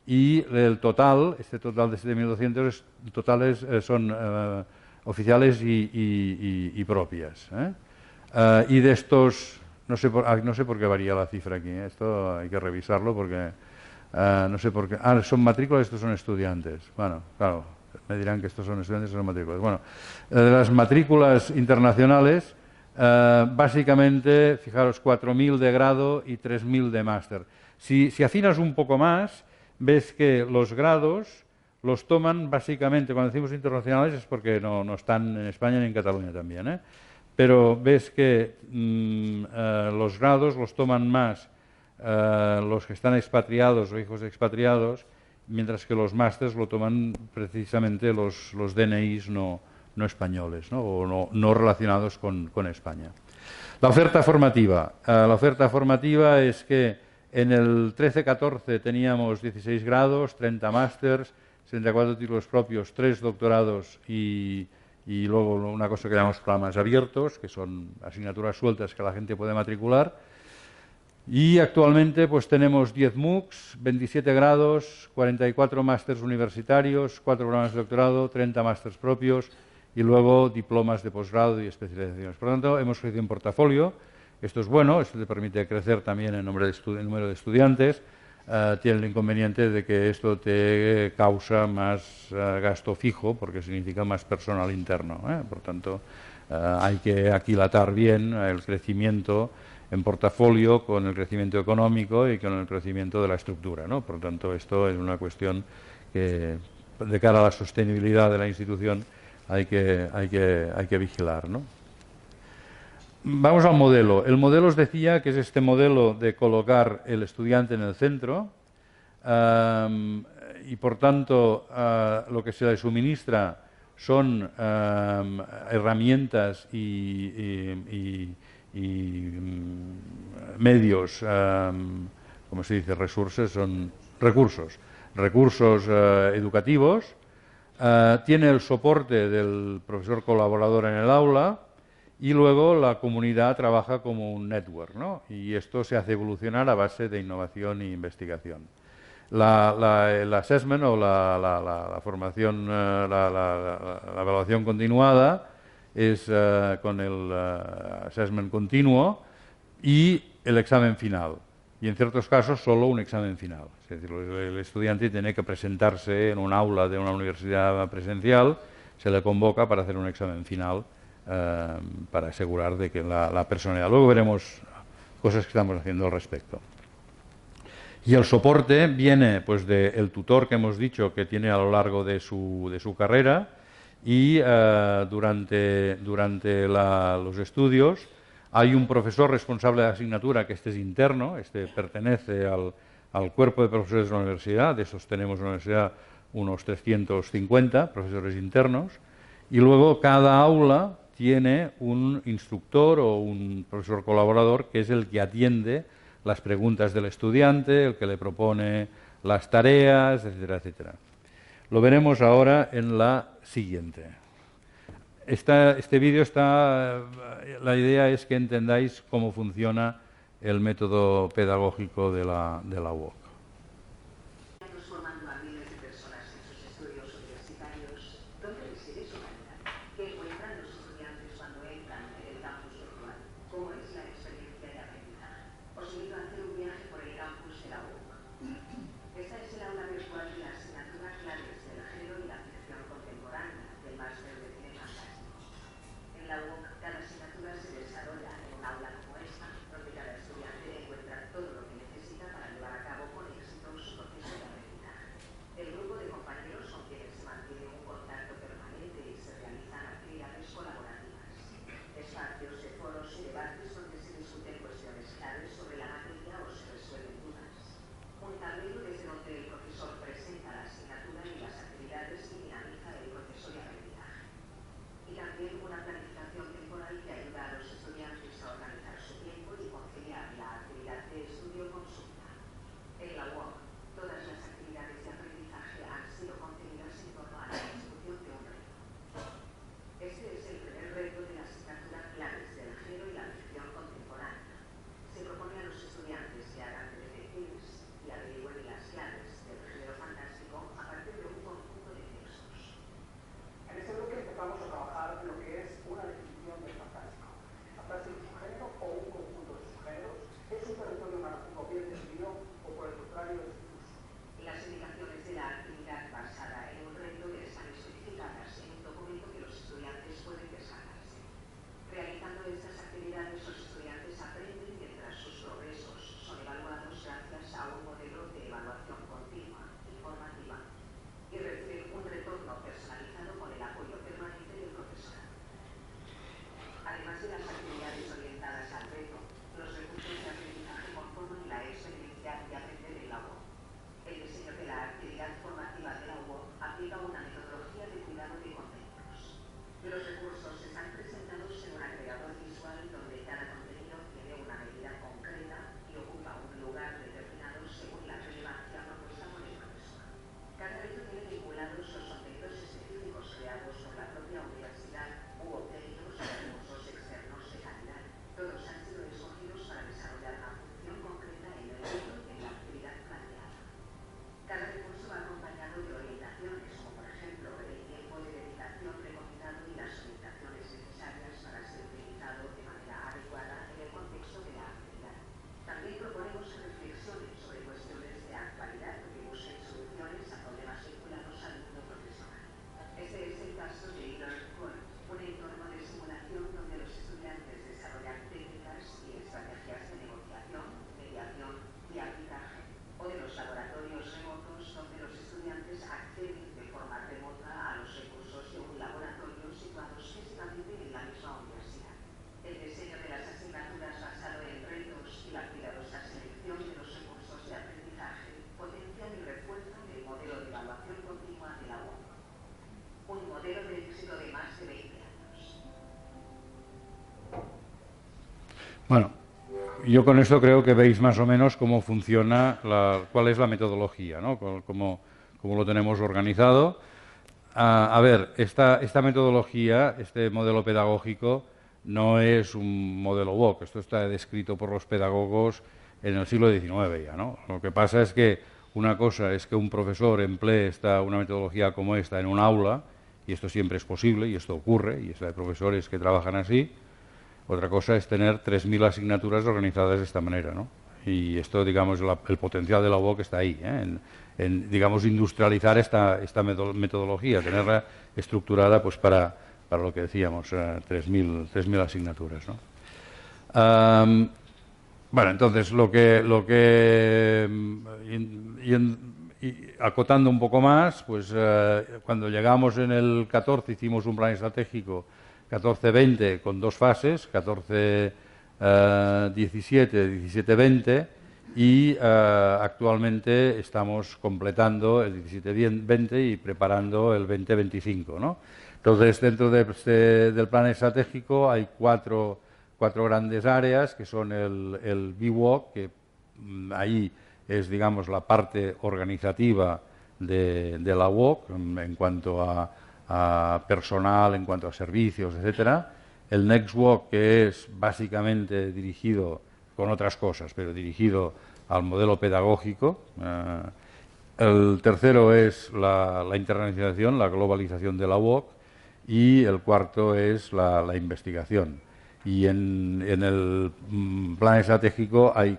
y el total, este total de 7.200 totales son oficiales y propias. Y de estos, no sé por qué varía la cifra aquí, esto hay que revisarlo porque no sé por qué. Son matrículas, estos son estudiantes. Bueno, claro, me dirán que estos son estudiantes, son matrículas. Bueno, de las matrículas internacionales, básicamente, fijaros, 4.000 de grado y 3.000 de máster. Si afinas un poco más, ves que los grados los toman básicamente, cuando decimos internacionales es porque no están en España ni en Cataluña también, pero ves que los grados los toman más los que están expatriados o hijos de expatriados, mientras que los másters lo toman precisamente los DNIs no españoles, ¿no? O no relacionados con España. La oferta formativa. La oferta formativa es que en el 13-14 teníamos 16 grados, 30 másters, 64 títulos propios, 3 doctorados y luego una cosa que llamamos programas abiertos, que son asignaturas sueltas que la gente puede matricular. Y actualmente pues tenemos 10 MOOCs, 27 grados, 44 másters universitarios, 4 programas de doctorado, 30 másters propios y luego diplomas de posgrado y especializaciones. Por lo tanto, hemos crecido en portafolio. Esto es bueno, esto te permite crecer también en número de estudiantes. Tiene el inconveniente de que esto te causa más gasto fijo porque significa más personal interno. Por tanto, hay que aquilatar bien el crecimiento en portafolio con el crecimiento económico y con el crecimiento de la estructura, ¿no? Por tanto, esto es una cuestión que, de cara a la sostenibilidad de la institución, hay que vigilar, ¿no? Vamos al modelo. El modelo os decía que es este modelo de colocar el estudiante en el centro y, por tanto, lo que se le suministra son herramientas y medios, como se dice, son recursos educativos. Tiene el soporte del profesor colaborador en el aula y luego la comunidad trabaja como un network, ¿no? Y esto se hace evolucionar a base de innovación e investigación. El assessment o la formación, la evaluación continuada es con el assessment continuo y el examen final. Y en ciertos casos solo un examen final. Es decir, el estudiante tiene que presentarse en un aula de una universidad presencial, se le convoca para hacer un examen final para asegurar de que la personalidad. Luego veremos cosas que estamos haciendo al respecto. Y el soporte viene pues del tutor que hemos dicho que tiene a lo largo de su carrera y durante los estudios hay un profesor responsable de la asignatura que este es interno, este pertenece al cuerpo de profesores de la universidad, de esos tenemos en la universidad unos 350 profesores internos, y luego cada aula tiene un instructor o un profesor colaborador que es el que atiende las preguntas del estudiante, el que le propone las tareas, etcétera, etcétera. Lo veremos ahora en la siguiente. Este vídeo la idea es que entendáis cómo funciona el método pedagógico de la UOC. Transformando a miles de personas en sus estudios universitarios, ¿dónde reside su calidad? ¿Qué encuentran los estudiantes cuando entran en el campus virtual? ¿Cómo es la experiencia de aprendizaje? Os invito a hacer un viaje por el campus de la UOC. Esta es el aula virtual de la asignatura Claves del Género y la Ficción Contemporánea del Máster de Cine Fantástico. En la UOC, cada asignatura se desarrolla en un aula como esta, donde cada estudiante encuentra todo lo que necesita para llevar a cabo Bueno, yo con esto creo que veis más o menos cómo funciona, cuál es la metodología, ¿no? Cómo lo tenemos organizado. A ver, esta metodología, este modelo pedagógico, no es un modelo WOC. Esto está descrito por los pedagogos en el siglo XIX ya, ¿no? Lo que pasa es que una cosa es que un profesor emplee una metodología como esta en un aula, y esto siempre es posible, y esto ocurre, y hay profesores que trabajan así. Otra cosa es tener 3.000 asignaturas organizadas de esta manera, ¿no? Y esto, digamos, el potencial de la UOC está ahí, ¿eh? Digamos, industrializar esta metodología, tenerla estructurada pues para lo que decíamos, 3.000 asignaturas, ¿no? Bueno, entonces, acotando un poco más, pues cuando llegamos en el 14 hicimos un plan estratégico 14-20 con dos fases, 14-17, 17-20, y actualmente estamos completando el 17-20 y preparando el 20-25, ¿no? Entonces, dentro del plan estratégico hay cuatro grandes áreas, que son el BWOC, que ahí es, digamos, la parte organizativa de la UOC en cuanto a personal, en cuanto a servicios, etcétera. El Next Walk, que es básicamente dirigido, con otras cosas, pero dirigido al modelo pedagógico. El tercero es la internacionalización, la globalización de la UOC, y el cuarto es la investigación. Y en el plan estratégico hay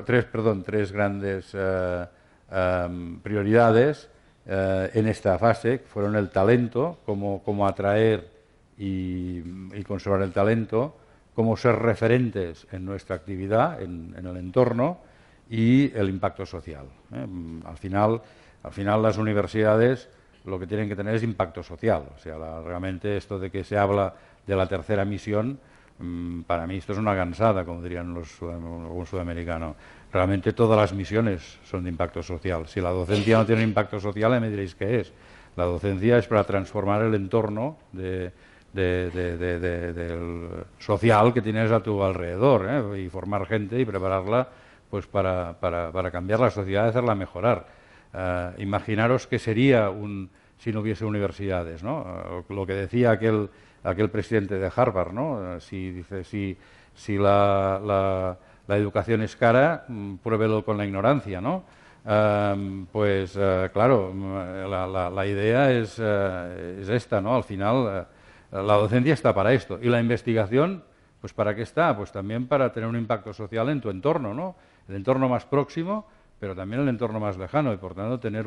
tres grandes prioridades en esta fase, que fueron el talento, cómo atraer y conservar el talento, cómo ser referentes en nuestra actividad, en el entorno, y el impacto social. Al final las universidades lo que tienen que tener es impacto social. O sea, realmente esto de que se habla de la tercera misión, para mí esto es una gansada, como dirían algún sudamericano. Realmente todas las misiones son de impacto social. Si la docencia no tiene impacto social, me diréis qué es. La docencia es para transformar el entorno del social que tienes a tu alrededor, y formar gente y prepararla pues para cambiar la sociedad y hacerla mejorar. Imaginaros qué sería si no hubiese universidades, ¿no? Lo que decía aquel presidente de Harvard, ¿no? Si la educación es cara, pruébelo con la ignorancia, ¿no? Claro, la idea es esta, ¿no? Al final, la docencia está para esto. Y la investigación, pues ¿para qué está? Pues también para tener un impacto social en tu entorno, ¿no? El entorno más próximo, pero también el entorno más lejano, y por tanto tener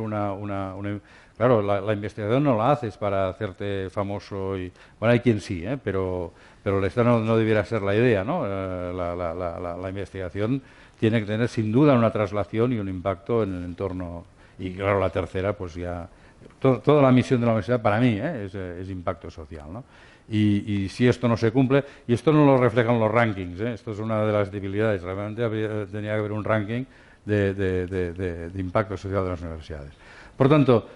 Claro, la investigación no la haces para hacerte famoso, bueno, hay quien sí, pero esta no debiera ser la idea, ¿no? La investigación tiene que tener sin duda una traslación y un impacto en el entorno, y claro, la tercera, pues ya... Toda la misión de la universidad, para mí, es impacto social, ¿no? Y si esto no se cumple, y esto no lo reflejan los rankings, esto es una de las debilidades, realmente tenía que haber un ranking de impacto social de las universidades. Por tanto,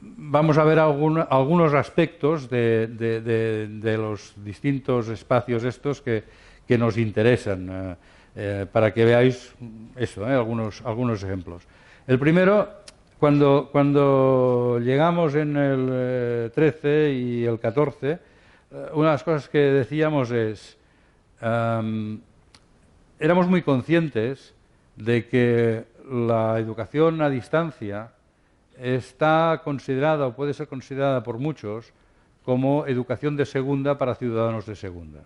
vamos a ver algunos aspectos de los distintos espacios estos que nos interesan, para que veáis eso, algunos ejemplos. El primero, cuando llegamos en el 13 y el 14, una de las cosas que decíamos es, éramos muy conscientes de que la educación a distancia está considerada, o puede ser considerada por muchos, como educación de segunda para ciudadanos de segunda.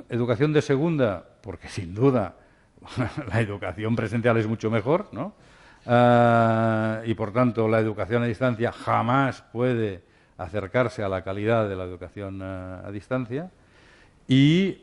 Educación de segunda, porque sin duda la educación presencial es mucho mejor, ¿no? Y por tanto la educación a distancia jamás puede acercarse a la calidad de la educación a distancia. De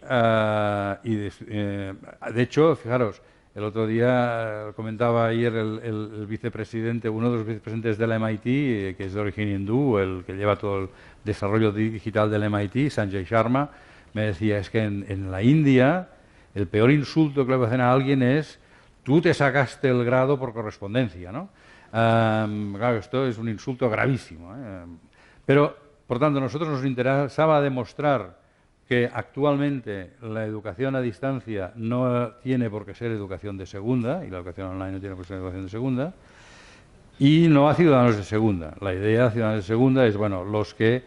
hecho, fijaros, el otro día comentaba ayer el vicepresidente, uno de los vicepresidentes del MIT, que es de origen hindú, el que lleva todo el desarrollo digital del MIT, Sanjay Sharma, me decía, es que en la India el peor insulto que le hacen a alguien es: tú te sacaste el grado por correspondencia, ¿no? Claro, esto es un insulto gravísimo, Pero, por tanto, a nosotros nos interesaba demostrar que actualmente la educación a distancia no tiene por qué ser educación de segunda, y la educación online no tiene por qué ser educación de segunda, y no a ciudadanos de segunda. La idea de ciudadanos de segunda es, bueno, los que,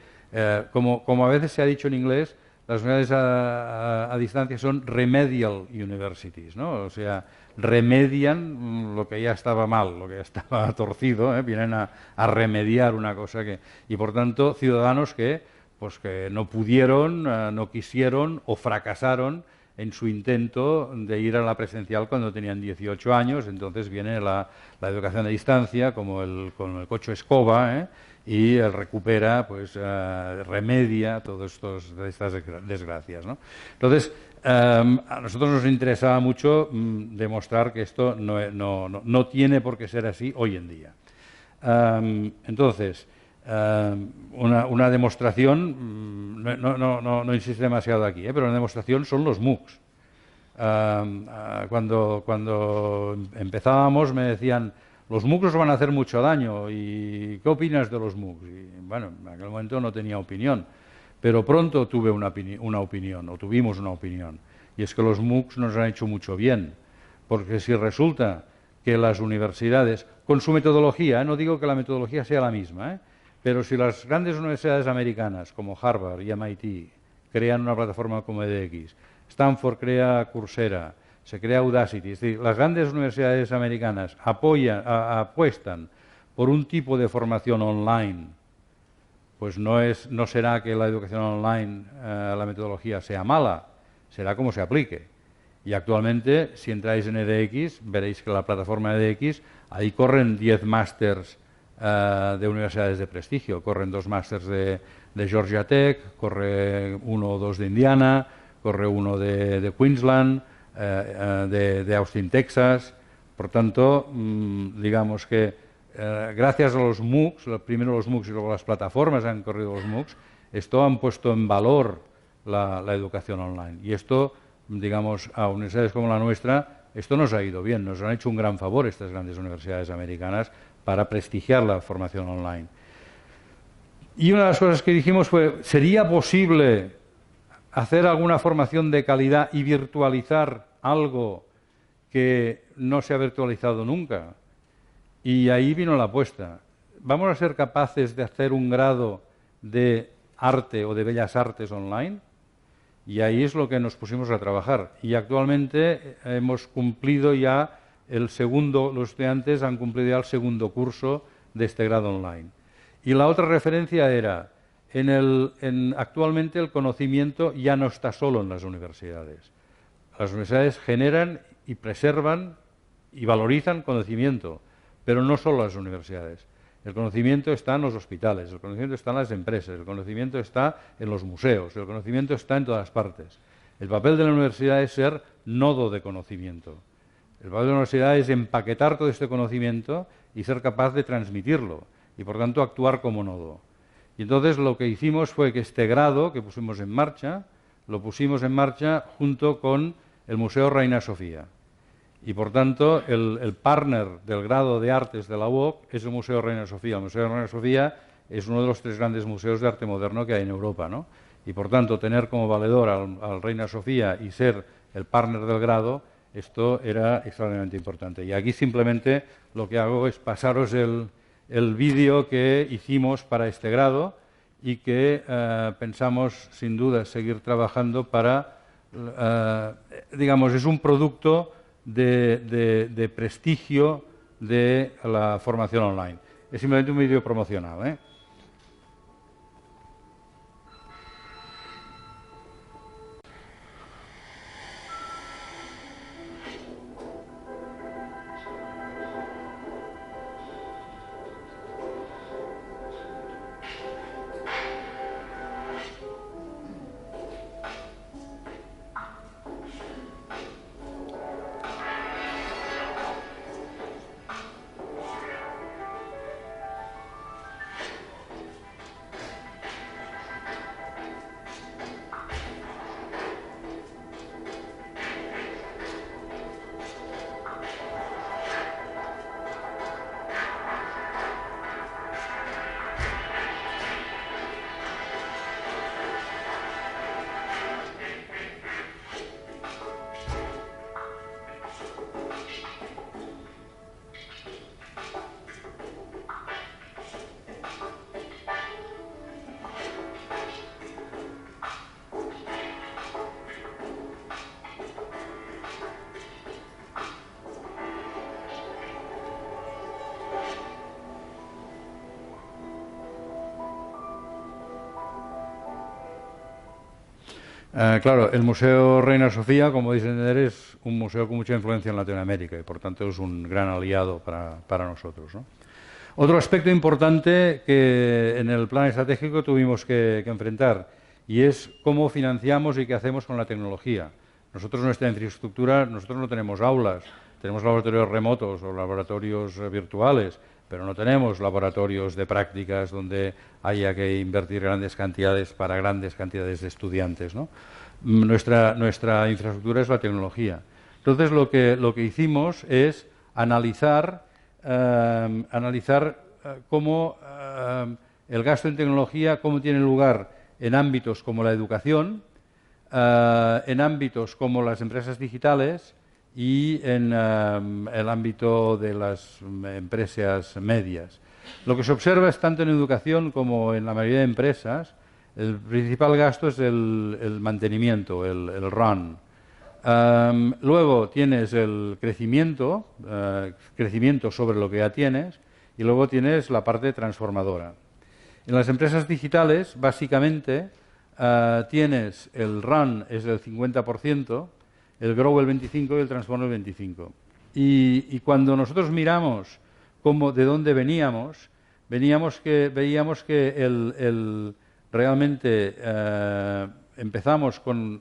como a veces se ha dicho en inglés, las universidades a distancia son remedial universities, ¿no? O sea, remedian lo que ya estaba mal, lo que ya estaba torcido, vienen a remediar una cosa que... Y por tanto, ciudadanos que, pues, que no pudieron, no quisieron o fracasaron en su intento de ir a la presencial cuando tenían 18 años, entonces viene la educación a distancia como con el coche escoba, y recupera, pues remedia todas estas desgracias, ¿no? Entonces, a nosotros nos interesaba mucho demostrar que esto no tiene por qué ser así hoy en día. Entonces, una demostración, no insisto demasiado aquí, pero una demostración son los MOOCs. Cuando empezábamos me decían, los MOOCs nos van a hacer mucho daño, ¿y qué opinas de los MOOCs? Y bueno, en aquel momento no tenía opinión, pero pronto tuve una opinión, o tuvimos una opinión, y es que los MOOCs nos han hecho mucho bien, porque si resulta que las universidades, con su metodología, no digo que la metodología sea la misma, pero si las grandes universidades americanas, como Harvard y MIT, crean una plataforma como edX, Stanford crea Coursera, se crea Udacity, es decir, las grandes universidades americanas apuestan por un tipo de formación online, pues no será que la educación online, la metodología sea mala, será como se aplique. Y actualmente, si entráis en edX, veréis que la plataforma edX, ahí corren 10 másters de universidades de prestigio. Corren 2 másters de Georgia Tech, corre 1 o 2 de Indiana, corre 1 de Queensland, de Austin, Texas. Por tanto, digamos que gracias a los MOOCs, primero los MOOCs y luego las plataformas han corrido los MOOCs, esto han puesto en valor la educación online. Y esto, digamos, a universidades como la nuestra, esto nos ha ido bien, nos han hecho un gran favor estas grandes universidades americanas para prestigiar la formación online. Y una de las cosas que dijimos fue, ¿sería posible hacer alguna formación de calidad y virtualizar algo que no se ha virtualizado nunca? Y ahí vino la apuesta. ¿Vamos a ser capaces de hacer un grado de arte o de bellas artes online? Y ahí es lo que nos pusimos a trabajar. Y actualmente hemos cumplido ya los estudiantes han cumplido ya el segundo curso de este grado online. Y la otra referencia era, actualmente el conocimiento ya no está solo en las universidades. Las universidades generan y preservan y valorizan conocimiento, pero no solo las universidades. El conocimiento está en los hospitales, el conocimiento está en las empresas, el conocimiento está en los museos, el conocimiento está en todas partes. El papel de la universidad es ser nodo de conocimiento. El papel de la universidad es empaquetar todo este conocimiento y ser capaz de transmitirlo y, por tanto, actuar como nodo. Y entonces lo que hicimos fue que este grado que pusimos en marcha, lo pusimos en marcha junto con el Museo Reina Sofía. Y, por tanto, el partner del grado de artes de la UOC es el Museo Reina Sofía. El Museo Reina Sofía es uno de los 3 grandes museos de arte moderno que hay en Europa, ¿no? Y, por tanto, tener como valedor al Reina Sofía y ser el partner del grado, esto era extraordinariamente importante. Y aquí simplemente lo que hago es pasaros el vídeo que hicimos para este grado y que pensamos, sin duda, seguir trabajando para, digamos, es un producto de prestigio de la formación online. Es simplemente un vídeo promocional, ¿eh? Claro, el Museo Reina Sofía, como dicen entender, es un museo con mucha influencia en Latinoamérica y por tanto es un gran aliado para nosotros, ¿no? Otro aspecto importante que en el plan estratégico tuvimos que enfrentar y es cómo financiamos y qué hacemos con la tecnología. Nosotros, nuestra infraestructura, nosotros no tenemos aulas, tenemos laboratorios remotos o laboratorios virtuales, pero no tenemos laboratorios de prácticas donde haya que invertir grandes cantidades para grandes cantidades de estudiantes, ¿no? Nuestra infraestructura es la tecnología. Entonces, lo que hicimos es analizar cómo el gasto en tecnología, cómo tiene lugar en ámbitos como la educación, en ámbitos como las empresas digitales y en el ámbito de las empresas medias. Lo que se observa es tanto en educación como en la mayoría de empresas, el principal gasto es el mantenimiento, el run. Luego tienes el crecimiento sobre lo que ya tienes, y luego tienes la parte transformadora. En las empresas digitales, básicamente, tienes el run es el 50%, el grow el 25% y el transform el 25%. Y cuando nosotros miramos de dónde veíamos que realmente empezamos con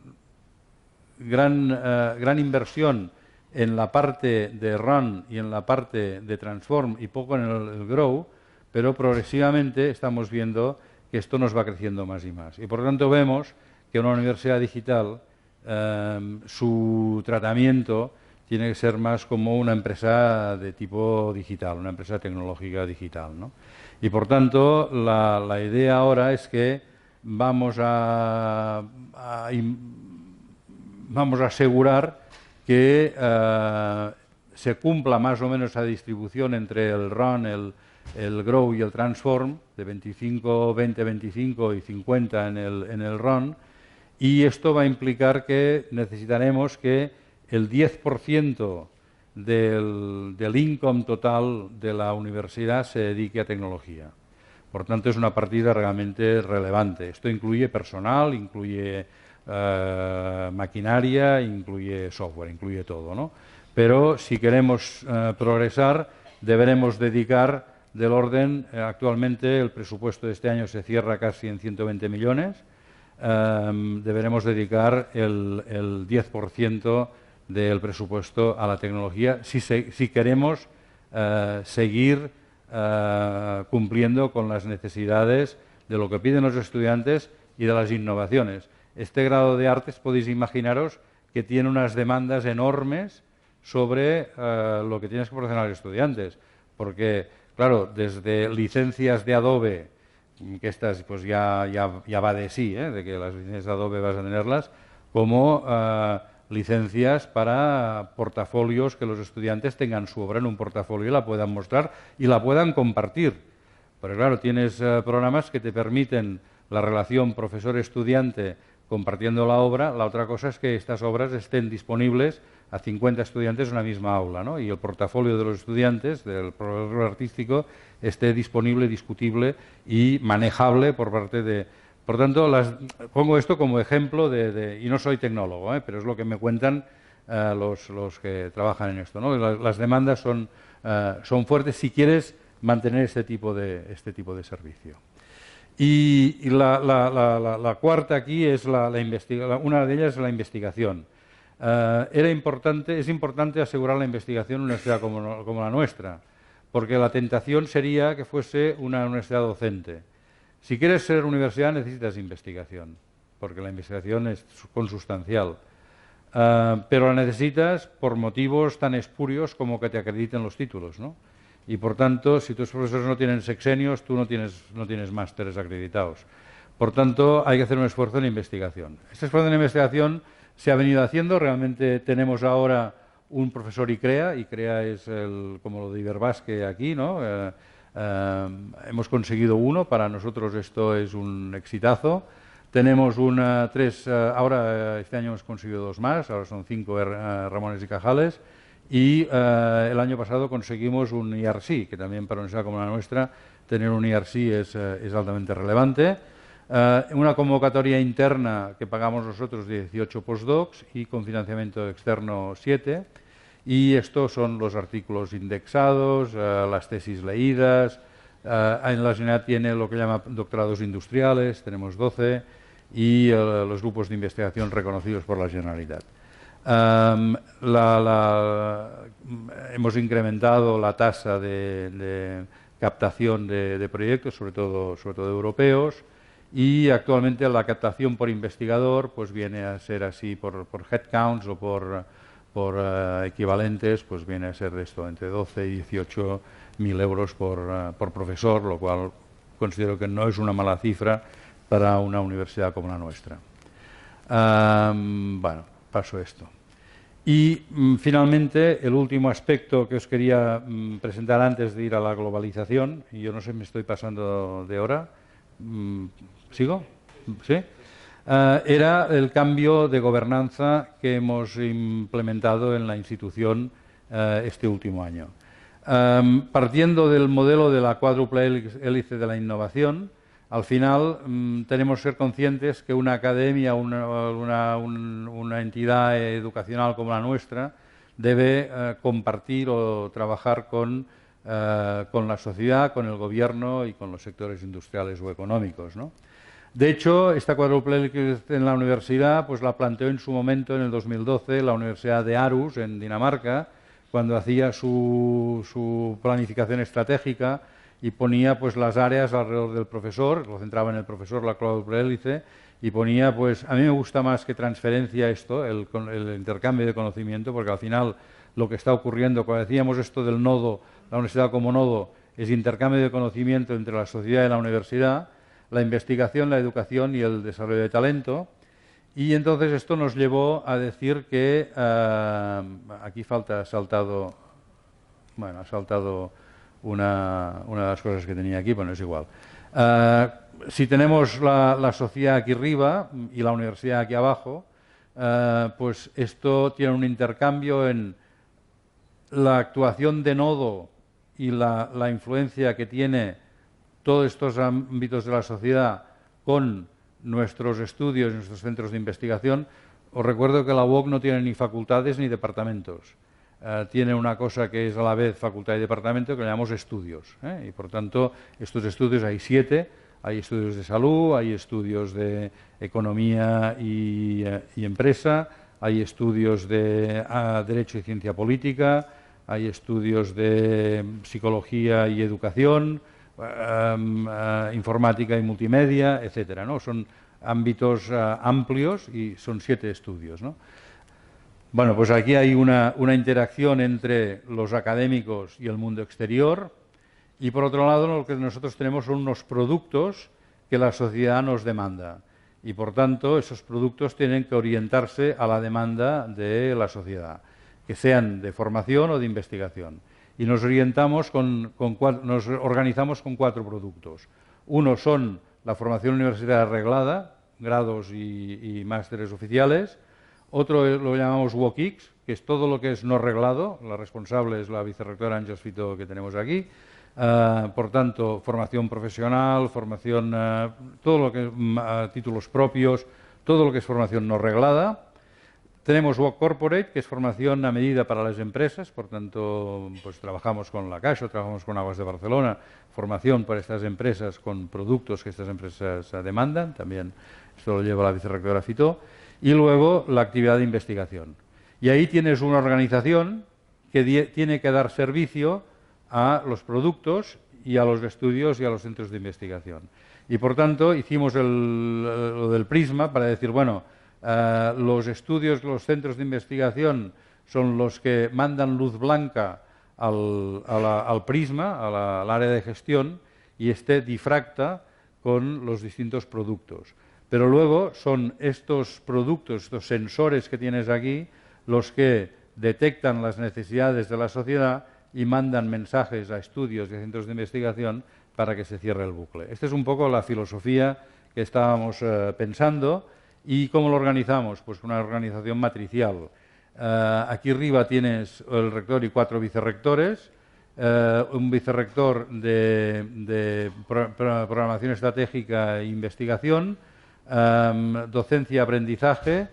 gran inversión en la parte de run y en la parte de transform y poco en el grow, pero progresivamente estamos viendo que esto nos va creciendo más y más. Y por lo tanto vemos que una universidad digital, su tratamiento tiene que ser más como una empresa de tipo digital, una empresa tecnológica digital, ¿no? Y por tanto, la idea ahora es que vamos a asegurar que se cumpla más o menos esa distribución entre el run, el grow y el transform, de 25, 20, 25 y 50 en el run, y esto va a implicar que necesitaremos que el 10% del income total de la universidad se dedique a tecnología. Por tanto, es una partida realmente relevante. Esto incluye personal, incluye maquinaria, incluye software, incluye todo, ¿no? Pero si queremos progresar, deberemos dedicar del orden, actualmente el presupuesto de este año se cierra casi en 120 millones, deberemos dedicar el 10% del presupuesto a la tecnología si queremos seguir cumpliendo con las necesidades de lo que piden los estudiantes y de las innovaciones. Este grado de artes podéis imaginaros que tiene unas demandas enormes sobre lo que tienes que proporcionar a los estudiantes, porque, claro, desde licencias de Adobe, que estas pues ya va de sí, de que las licencias de Adobe vas a tenerlas, como licencias para portafolios, que los estudiantes tengan su obra en un portafolio y la puedan mostrar y la puedan compartir. Pero claro, tienes programas que te permiten la relación profesor-estudiante compartiendo la obra. La otra cosa es que estas obras estén disponibles a 50 estudiantes en una misma aula, ¿no? Y el portafolio de los estudiantes, del profesor artístico, esté disponible, discutible y manejable por parte de... Por tanto, pongo esto como ejemplo y no soy tecnólogo, pero es lo que me cuentan los que trabajan en esto, ¿no? Las demandas son fuertes si quieres mantener este tipo de servicio. Y la cuarta aquí es una de ellas es la investigación. Es importante asegurar la investigación en una universidad como la nuestra, porque la tentación sería que fuese una universidad docente. Si quieres ser universidad necesitas investigación, porque la investigación es consustancial, pero la necesitas por motivos tan espurios como que te acrediten los títulos, ¿no? Y por tanto, si tus profesores no tienen sexenios, tú no tienes másteres acreditados. Por tanto, hay que hacer un esfuerzo en investigación. Este esfuerzo en investigación se ha venido haciendo. Realmente tenemos ahora un profesor ICREA. ICREA es como lo de Iberbasque aquí, ¿no? Hemos conseguido uno. Para nosotros esto es un exitazo. Tenemos ahora este año hemos conseguido 2 más. Ahora son 5 Ramones y Cajales. Y el año pasado conseguimos un IRC, que también para una universidad como la nuestra tener un IRC es altamente relevante. Una convocatoria interna que pagamos nosotros de 18 postdocs y con financiamiento externo 7. Y estos son los artículos indexados, las tesis leídas. En la Generalitat tiene lo que llama doctorados industriales, tenemos 12, y los grupos de investigación reconocidos por la Generalitat. Hemos incrementado la tasa de captación de proyectos, sobre todo europeos, y actualmente la captación por investigador pues viene a ser así por headcounts o por equivalentes, pues viene a ser de esto entre 12 y 18.000 euros por profesor, lo cual considero que no es una mala cifra para una universidad como la nuestra. Bueno, paso esto. Y finalmente, el último aspecto que os quería presentar antes de ir a la globalización, y yo no sé, me estoy pasando de hora. ¿Sigo? ¿Sí? Era el cambio de gobernanza que hemos implementado en la institución este último año. Partiendo del modelo de la cuádruple hélice de la innovación, al final tenemos que ser conscientes que una academia, una entidad educacional como la nuestra, debe compartir o trabajar con la sociedad, con el gobierno y con los sectores industriales o económicos, ¿no? De hecho, esta cuádruple hélice en la universidad pues la planteó en su momento, en el 2012, la Universidad de Aarhus, en Dinamarca, cuando hacía su planificación estratégica y ponía pues las áreas alrededor del profesor, lo centraba en el profesor, la cuádruple hélice, y ponía, pues, a mí me gusta más que transferencia esto, el intercambio de conocimiento, porque al final lo que está ocurriendo, cuando decíamos esto del nodo, la universidad como nodo, es intercambio de conocimiento entre la sociedad y la universidad, la investigación, la educación y el desarrollo de talento. Y entonces esto nos llevó a decir que, aquí ha saltado una de las cosas que tenía aquí, bueno, es igual. Si tenemos la sociedad aquí arriba y la universidad aquí abajo, pues esto tiene un intercambio en la actuación de nodo y la influencia que tiene todos estos ámbitos de la sociedad con nuestros estudios, nuestros centros de investigación. Os recuerdo que la UOC no tiene ni facultades ni departamentos. Tiene una cosa que es a la vez facultad y departamento, que le llamamos estudios. Y por tanto, estos estudios hay 7. Hay estudios de salud, hay estudios de economía y empresa, hay estudios de derecho y ciencia política, hay estudios de psicología y educación, informática y multimedia, etcétera, ¿no? Son ámbitos amplios y son 7 estudios, ¿no? Bueno, pues aquí hay una interacción entre los académicos y el mundo exterior, y por otro lado lo que nosotros tenemos son unos productos que la sociedad nos demanda, y por tanto esos productos tienen que orientarse a la demanda de la sociedad, que sean de formación o de investigación. Y nos orientamos nos organizamos con 4 productos. Uno son la formación universitaria reglada, grados y másteres oficiales. Otro lo llamamos WOCIX, que es todo lo que es no reglado. La responsable es la vicerrectora Àngels Fito, que tenemos aquí. Por tanto, formación profesional, formación, todo lo que es títulos propios, todo lo que es formación no reglada. Tenemos WOC Corporate, que es formación a medida para las empresas, por tanto, pues trabajamos con la Caixa, trabajamos con Aguas de Barcelona, formación para estas empresas con productos que estas empresas demandan, también esto lo lleva la vicerrectora Fito, y luego la actividad de investigación. Y ahí tienes una organización que tiene que dar servicio a los productos y a los estudios y a los centros de investigación. Y por tanto, hicimos lo del prisma para decir, bueno, los estudios, los centros de investigación son los que mandan luz blanca al prisma, al área de gestión, y este difracta con los distintos productos. Pero luego son estos productos, estos sensores que tienes aquí, los que detectan las necesidades de la sociedad y mandan mensajes a estudios y a centros de investigación para que se cierre el bucle. Esta es un poco la filosofía que estábamos pensando. ¿Y cómo lo organizamos? Pues una organización matricial. Aquí arriba tienes el rector y 4 vicerrectores. un vicerrector de programación estratégica e investigación, docencia, aprendizaje,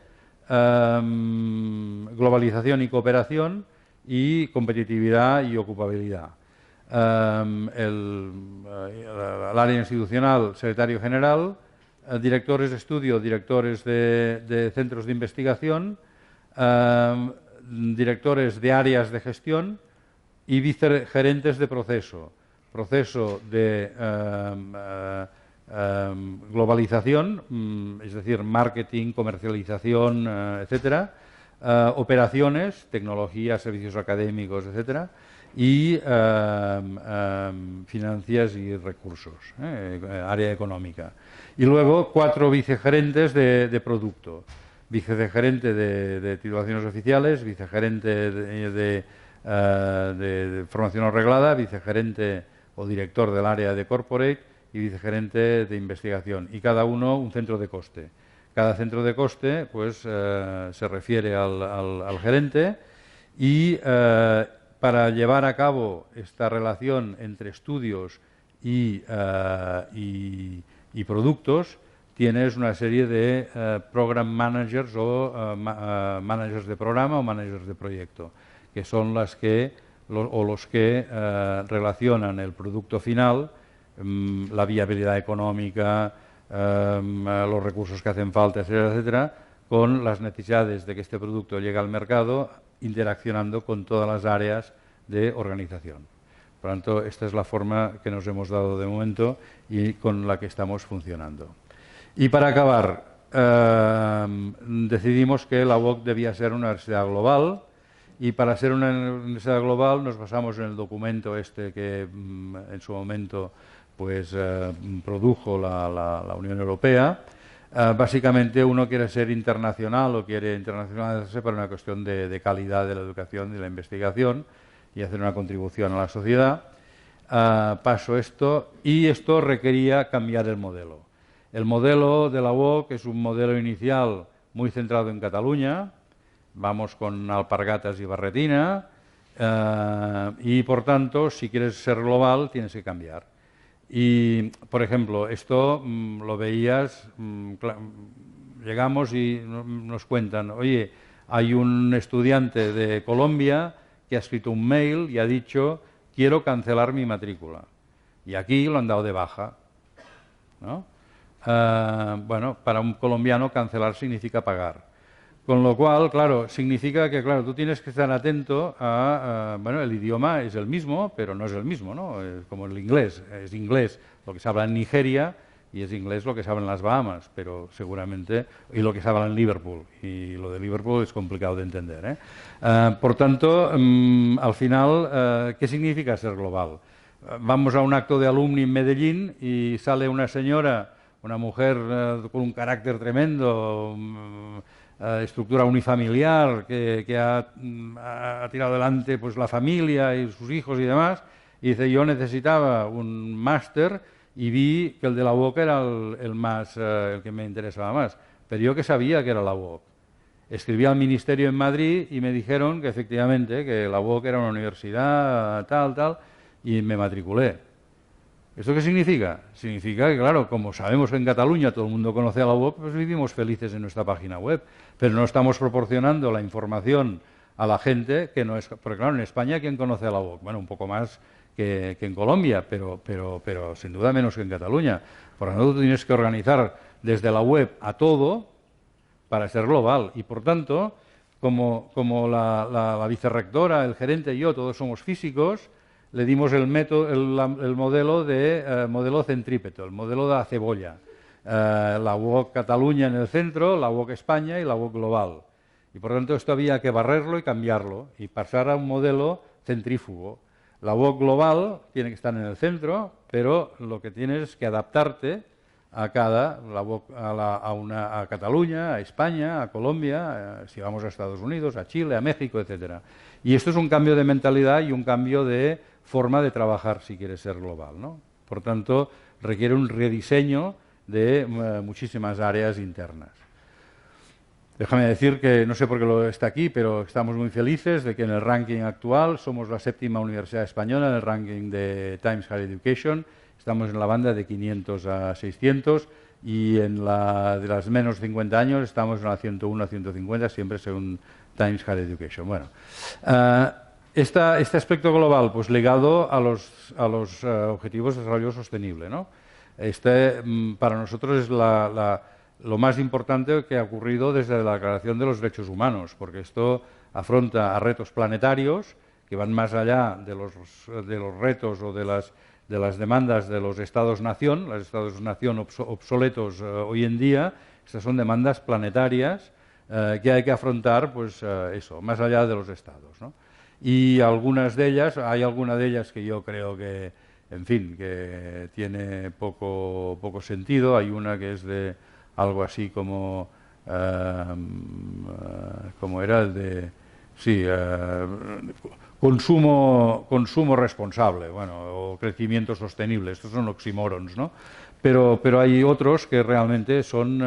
globalización y cooperación y competitividad y ocupabilidad. El área institucional, secretario general, directores de estudio, directores de centros de investigación, directores de áreas de gestión y vicegerentes de proceso de globalización, es decir, marketing, comercialización, etcétera, operaciones, tecnología, servicios académicos, etcétera, y finanzas y recursos, área económica. Y luego 4 vicegerentes de producto, vicegerente de titulaciones oficiales, vicegerente de formación no reglada, vicegerente o director del área de corporate y vicegerente de investigación, y cada uno un centro de coste. Cada centro de coste pues se refiere al gerente y para llevar a cabo esta relación entre estudios y productos tienes una serie de program managers o managers de programa o managers de proyecto, que son los que relacionan el producto final, la viabilidad económica, los recursos que hacen falta, etcétera, etcétera, con las necesidades de que este producto llegue al mercado, interaccionando con todas las áreas de organización. Por lo tanto, esta es la forma que nos hemos dado de momento y con la que estamos funcionando. Y para acabar, decidimos que la UOC debía ser una universidad global, y para ser una universidad global nos basamos en el documento este que en su momento pues produjo la Unión Europea. Básicamente uno quiere ser internacional o quiere internacionalizarse por una cuestión de calidad de la educación y de la investigación y hacer una contribución a la sociedad. Paso esto, y esto requería cambiar el modelo. El modelo de la UOC es un modelo inicial muy centrado en Cataluña. Vamos con alpargatas y barretina y, por tanto, si quieres ser global, tienes que cambiar. Y, por ejemplo, esto lo veías, llegamos y nos cuentan, oye, hay un estudiante de Colombia que ha escrito un mail y ha dicho, quiero cancelar mi matrícula. Y aquí lo han dado de baja, ¿no? Bueno, para un colombiano cancelar significa pagar. Con lo cual, claro, significa que, claro, tú tienes que estar atento a, bueno, el idioma es el mismo, pero no es el mismo, ¿no? Es como el inglés, es inglés lo que se habla en Nigeria y es inglés lo que se habla en las Bahamas, pero seguramente, y lo que se habla en Liverpool, y lo de Liverpool es complicado de entender, ¿eh? Por tanto, al final, ¿qué significa ser global? Vamos a un acto de alumni en Medellín y sale una señora, una mujer con un carácter tremendo, estructura unifamiliar que ha tirado adelante pues la familia y sus hijos y demás, y dice, yo necesitaba un máster y vi que el de la UOC era el que me interesaba más, pero yo que sabía que era la UOC. Escribí al ministerio en Madrid y me dijeron que efectivamente que la UOC era una universidad tal, y me matriculé. ¿Esto qué significa? Significa que, claro, como sabemos que en Cataluña todo el mundo conoce a la UOC, pues vivimos felices en nuestra página web, pero no estamos proporcionando la información a la gente que no es... Porque, claro, en España, ¿quién conoce a la UOC? Bueno, un poco más que en Colombia, pero sin duda menos que en Cataluña. Por lo tanto, tú tienes que organizar desde la web a todo para ser global. Y, por tanto, como la vicerrectora, el gerente y yo, todos somos físicos, le dimos el modelo centrípeto, el modelo de la cebolla. La UOC Cataluña en el centro, la UOC España y la UOC global. Y por tanto esto había que barrerlo y cambiarlo y pasar a un modelo centrífugo. La UOC global tiene que estar en el centro, pero lo que tienes es que adaptarte a a Cataluña, a España, a Colombia, si vamos a Estados Unidos, a Chile, a México, etcétera. Y esto es un cambio de mentalidad y un cambio de forma de trabajar si quieres ser global, ¿no? Por tanto, requiere un rediseño de muchísimas áreas internas. Déjame decir que no sé por qué lo está aquí, pero estamos muy felices de que en el ranking actual somos la 7ª universidad española en el ranking de Times Higher Education. Estamos en la banda de 500 a 600 y en la de las menos 50 años estamos en la 101 a 150, siempre según Times Higher Education. Bueno, este aspecto global, pues ligado a los objetivos de desarrollo sostenible, ¿no? Para nosotros es lo más importante que ha ocurrido desde la Declaración de los Derechos Humanos, porque esto afronta a retos planetarios que van más allá de los retos o de las demandas de los Estados-nación, los Estados-nación obsoletos hoy en día. Estas son demandas planetarias que hay que afrontar, pues eso, más allá de los Estados, ¿no? Y hay alguna de ellas que yo creo que, en fin, que tiene poco sentido. Hay una que es de algo así como era el de, sí, consumo responsable, bueno, o crecimiento sostenible. Estos son oxímorons, ¿no? Pero hay otros que realmente son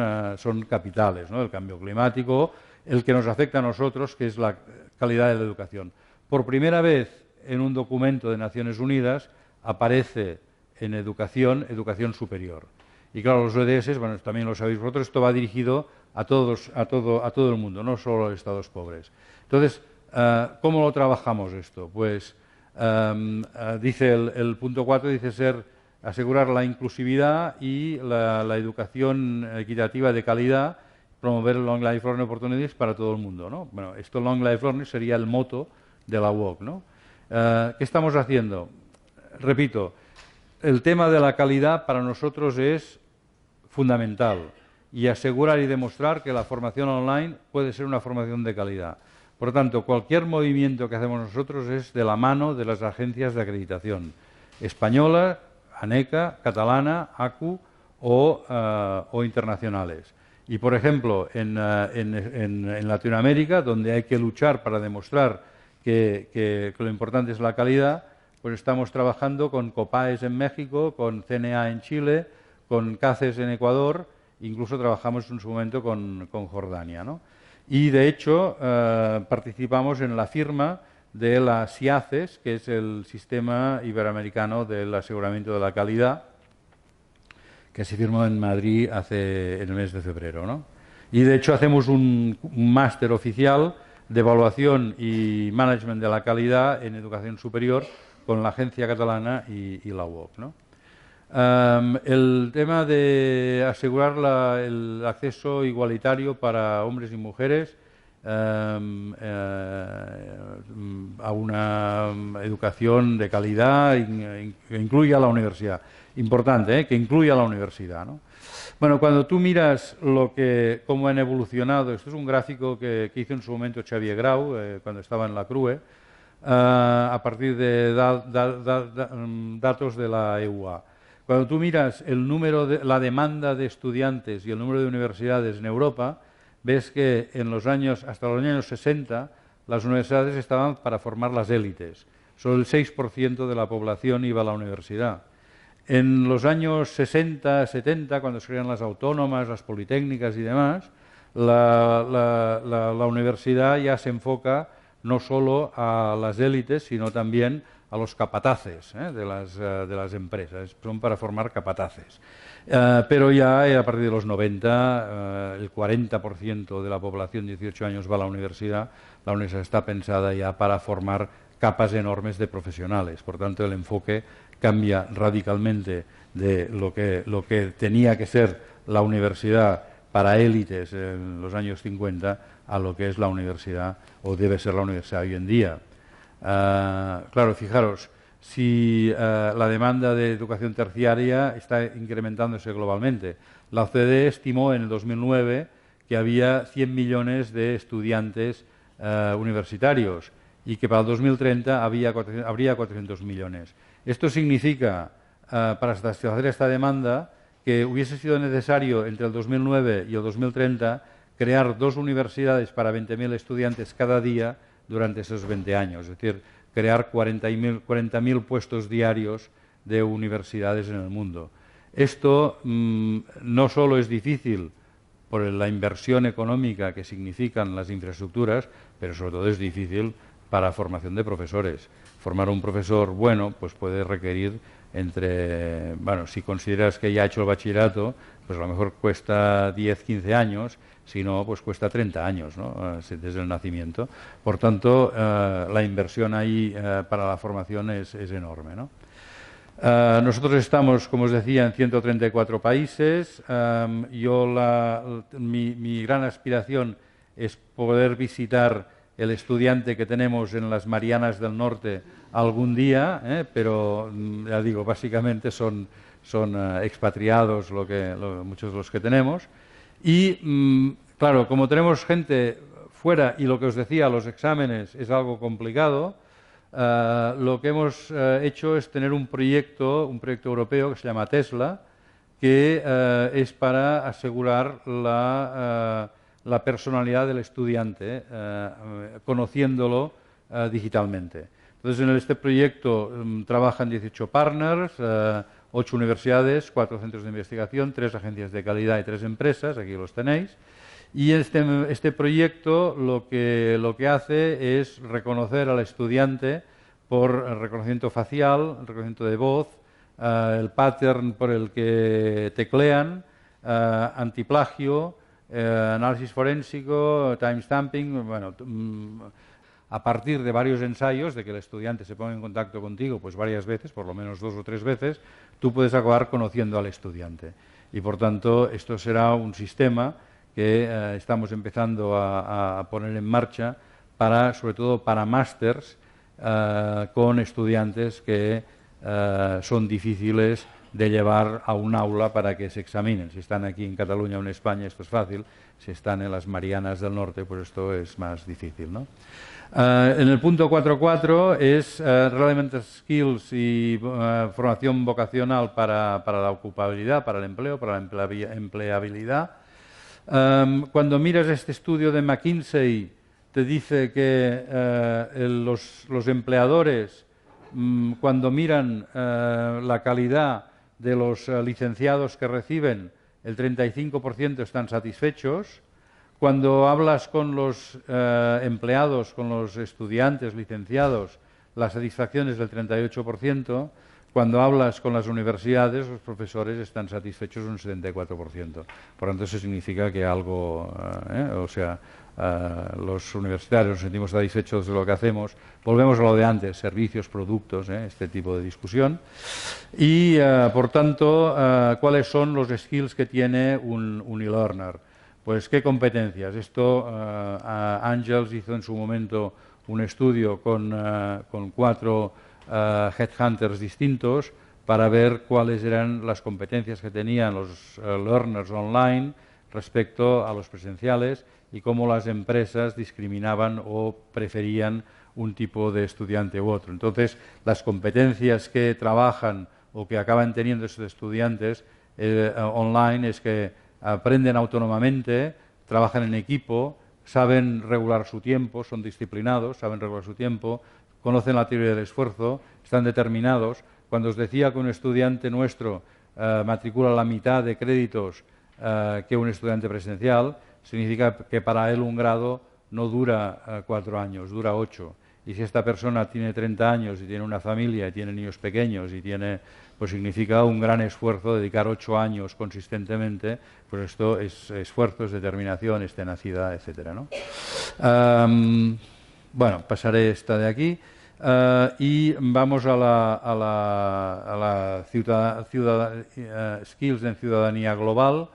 capitales, ¿no? El cambio climático, el que nos afecta a nosotros, que es la calidad de la educación. Por primera vez en un documento de Naciones Unidas aparece en educación superior. Y claro, los ODS, bueno, también lo sabéis vosotros, esto va dirigido a todo el mundo, no solo a los estados pobres. Entonces, ¿cómo lo trabajamos esto? Pues dice el punto 4, dice asegurar la inclusividad y la educación equitativa de calidad, promover el Long Life Learning Opportunities para todo el mundo, ¿no? Bueno, esto Long Life Learning sería el moto de la UOC, ¿no? ¿Qué estamos haciendo? Repito, el tema de la calidad para nosotros es fundamental, y asegurar y demostrar que la formación online puede ser una formación de calidad. Por lo tanto, cualquier movimiento que hacemos nosotros es de la mano de las agencias de acreditación española, ANECA, catalana, ACU o internacionales. Y, por ejemplo, en Latinoamérica, donde hay que luchar para demostrar que lo importante es la calidad, pues estamos trabajando con COPAES en México, con CNA en Chile, con CACES en Ecuador, incluso trabajamos en su momento con Jordania, ¿no? Y, de hecho, participamos en la firma de la SIACES, que es el Sistema Iberoamericano del Aseguramiento de la Calidad, que se firmó en Madrid en el mes de febrero, ¿no? Y, de hecho, hacemos un máster oficial de evaluación y management de la calidad en educación superior con la agencia catalana y la UOC, ¿no? El tema de asegurar el acceso igualitario para hombres y mujeres a una educación de calidad que incluya la universidad. Importante, que incluya la universidad, ¿no? Bueno, cuando tú miras cómo han evolucionado, esto es un gráfico que hizo en su momento Xavier Grau, cuando estaba en la CRUE, a partir de datos de la EUA. Cuando tú miras la demanda de estudiantes y el número de universidades en Europa, ves que hasta los años 60 las universidades estaban para formar las élites. Solo el 6% de la población iba a la universidad. En los años 60, 70, cuando se crean las autónomas, las politécnicas y demás, la universidad ya se enfoca no solo a las élites, sino también a los capataces de las empresas. Son para formar capataces. Pero ya a partir de los 90, el 40% de la población de 18 años va a la universidad. La universidad está pensada ya para formar capas enormes de profesionales. Por tanto, el enfoque cambia radicalmente de lo que tenía que ser la universidad para élites en los años 50 a lo que es la universidad, o debe ser la universidad hoy en día. Claro, fijaros, si la demanda de educación terciaria está incrementándose globalmente. La OCDE estimó en el 2009 que había 100 millones de estudiantes universitarios y que para el 2030 habría 400 millones. Esto significa, para satisfacer esta demanda, que hubiese sido necesario entre el 2009 y el 2030 crear 2 universidades para 20.000 estudiantes cada día durante esos 20 años, es decir, crear 40.000 puestos diarios de universidades en el mundo. Esto no solo es difícil por la inversión económica que significan las infraestructuras, pero sobre todo es difícil para formación de profesores. Formar un profesor bueno pues puede requerir bueno, si consideras que ya ha hecho el bachillerato, pues a lo mejor cuesta 10, 15 años, si no, pues cuesta 30 años, ¿no? Desde el nacimiento. Por tanto, la inversión ahí para la formación es enorme, ¿no? Nosotros estamos, como os decía, en 134 países. Mi gran aspiración es poder visitar el estudiante que tenemos en las Marianas del Norte algún día, pero ya digo, básicamente son expatriados muchos de los que tenemos. Y claro, como tenemos gente fuera y lo que os decía, los exámenes es algo complicado, lo que hemos hecho es tener un proyecto europeo que se llama Tesla, que es para asegurar la personalidad del estudiante, conociéndolo digitalmente. Entonces, en este proyecto trabajan 18 partners, 8 universidades, 4 centros de investigación, 3 agencias de calidad y 3 empresas, aquí los tenéis. Y este proyecto lo que hace es reconocer al estudiante por el reconocimiento facial, el reconocimiento de voz, el pattern por el que teclean, antiplagio, análisis forénsico, timestamping, bueno, a partir de varios ensayos, de que el estudiante se ponga en contacto contigo pues varias veces, por lo menos 2 o 3 veces, tú puedes acabar conociendo al estudiante. Y por tanto, esto será un sistema que estamos empezando a poner en marcha sobre todo para másters con estudiantes que son difíciles de llevar a un aula para que se examinen. Si están aquí en Cataluña o en España, esto es fácil. Si están en las Marianas del Norte, pues esto es más difícil, ¿no? En el punto 4.4 es Relevant Skills y formación vocacional para la ocupabilidad, para el empleo, para la empleabilidad. Cuando miras este estudio de McKinsey, te dice que los empleadores, cuando miran la calidad de los licenciados que reciben, el 35% están satisfechos. Cuando hablas con los empleados, con los estudiantes licenciados, la satisfacción es del 38%. Cuando hablas con las universidades, los profesores están satisfechos un 74%. Por tanto, eso significa que algo, los universitarios nos sentimos satisfechos de lo que hacemos. Volvemos a lo de antes, servicios, productos, este tipo de discusión. Y, por tanto, ¿cuáles son los skills que tiene un e-learner? Pues, ¿qué competencias? Esto, Ángels hizo en su momento un estudio con 4 headhunters distintos para ver cuáles eran las competencias que tenían los learners online respecto a los presenciales y cómo las empresas discriminaban o preferían un tipo de estudiante u otro. Entonces, las competencias que trabajan o que acaban teniendo estos estudiantes online es que aprenden autónomamente, trabajan en equipo, saben regular su tiempo, son disciplinados, saben regular su tiempo, conocen la teoría del esfuerzo, están determinados. Cuando os decía que un estudiante nuestro matricula la mitad de créditos que un estudiante presencial, significa que para él un grado no dura 4 años, dura 8. Y si esta persona tiene 30 años y tiene una familia y tiene niños pequeños y pues significa un gran esfuerzo, dedicar 8 años consistentemente, pues esto es esfuerzo, es determinación, es tenacidad, etcétera, ¿no? Bueno, pasaré esta de aquí. Y vamos a la skills en ciudadanía global.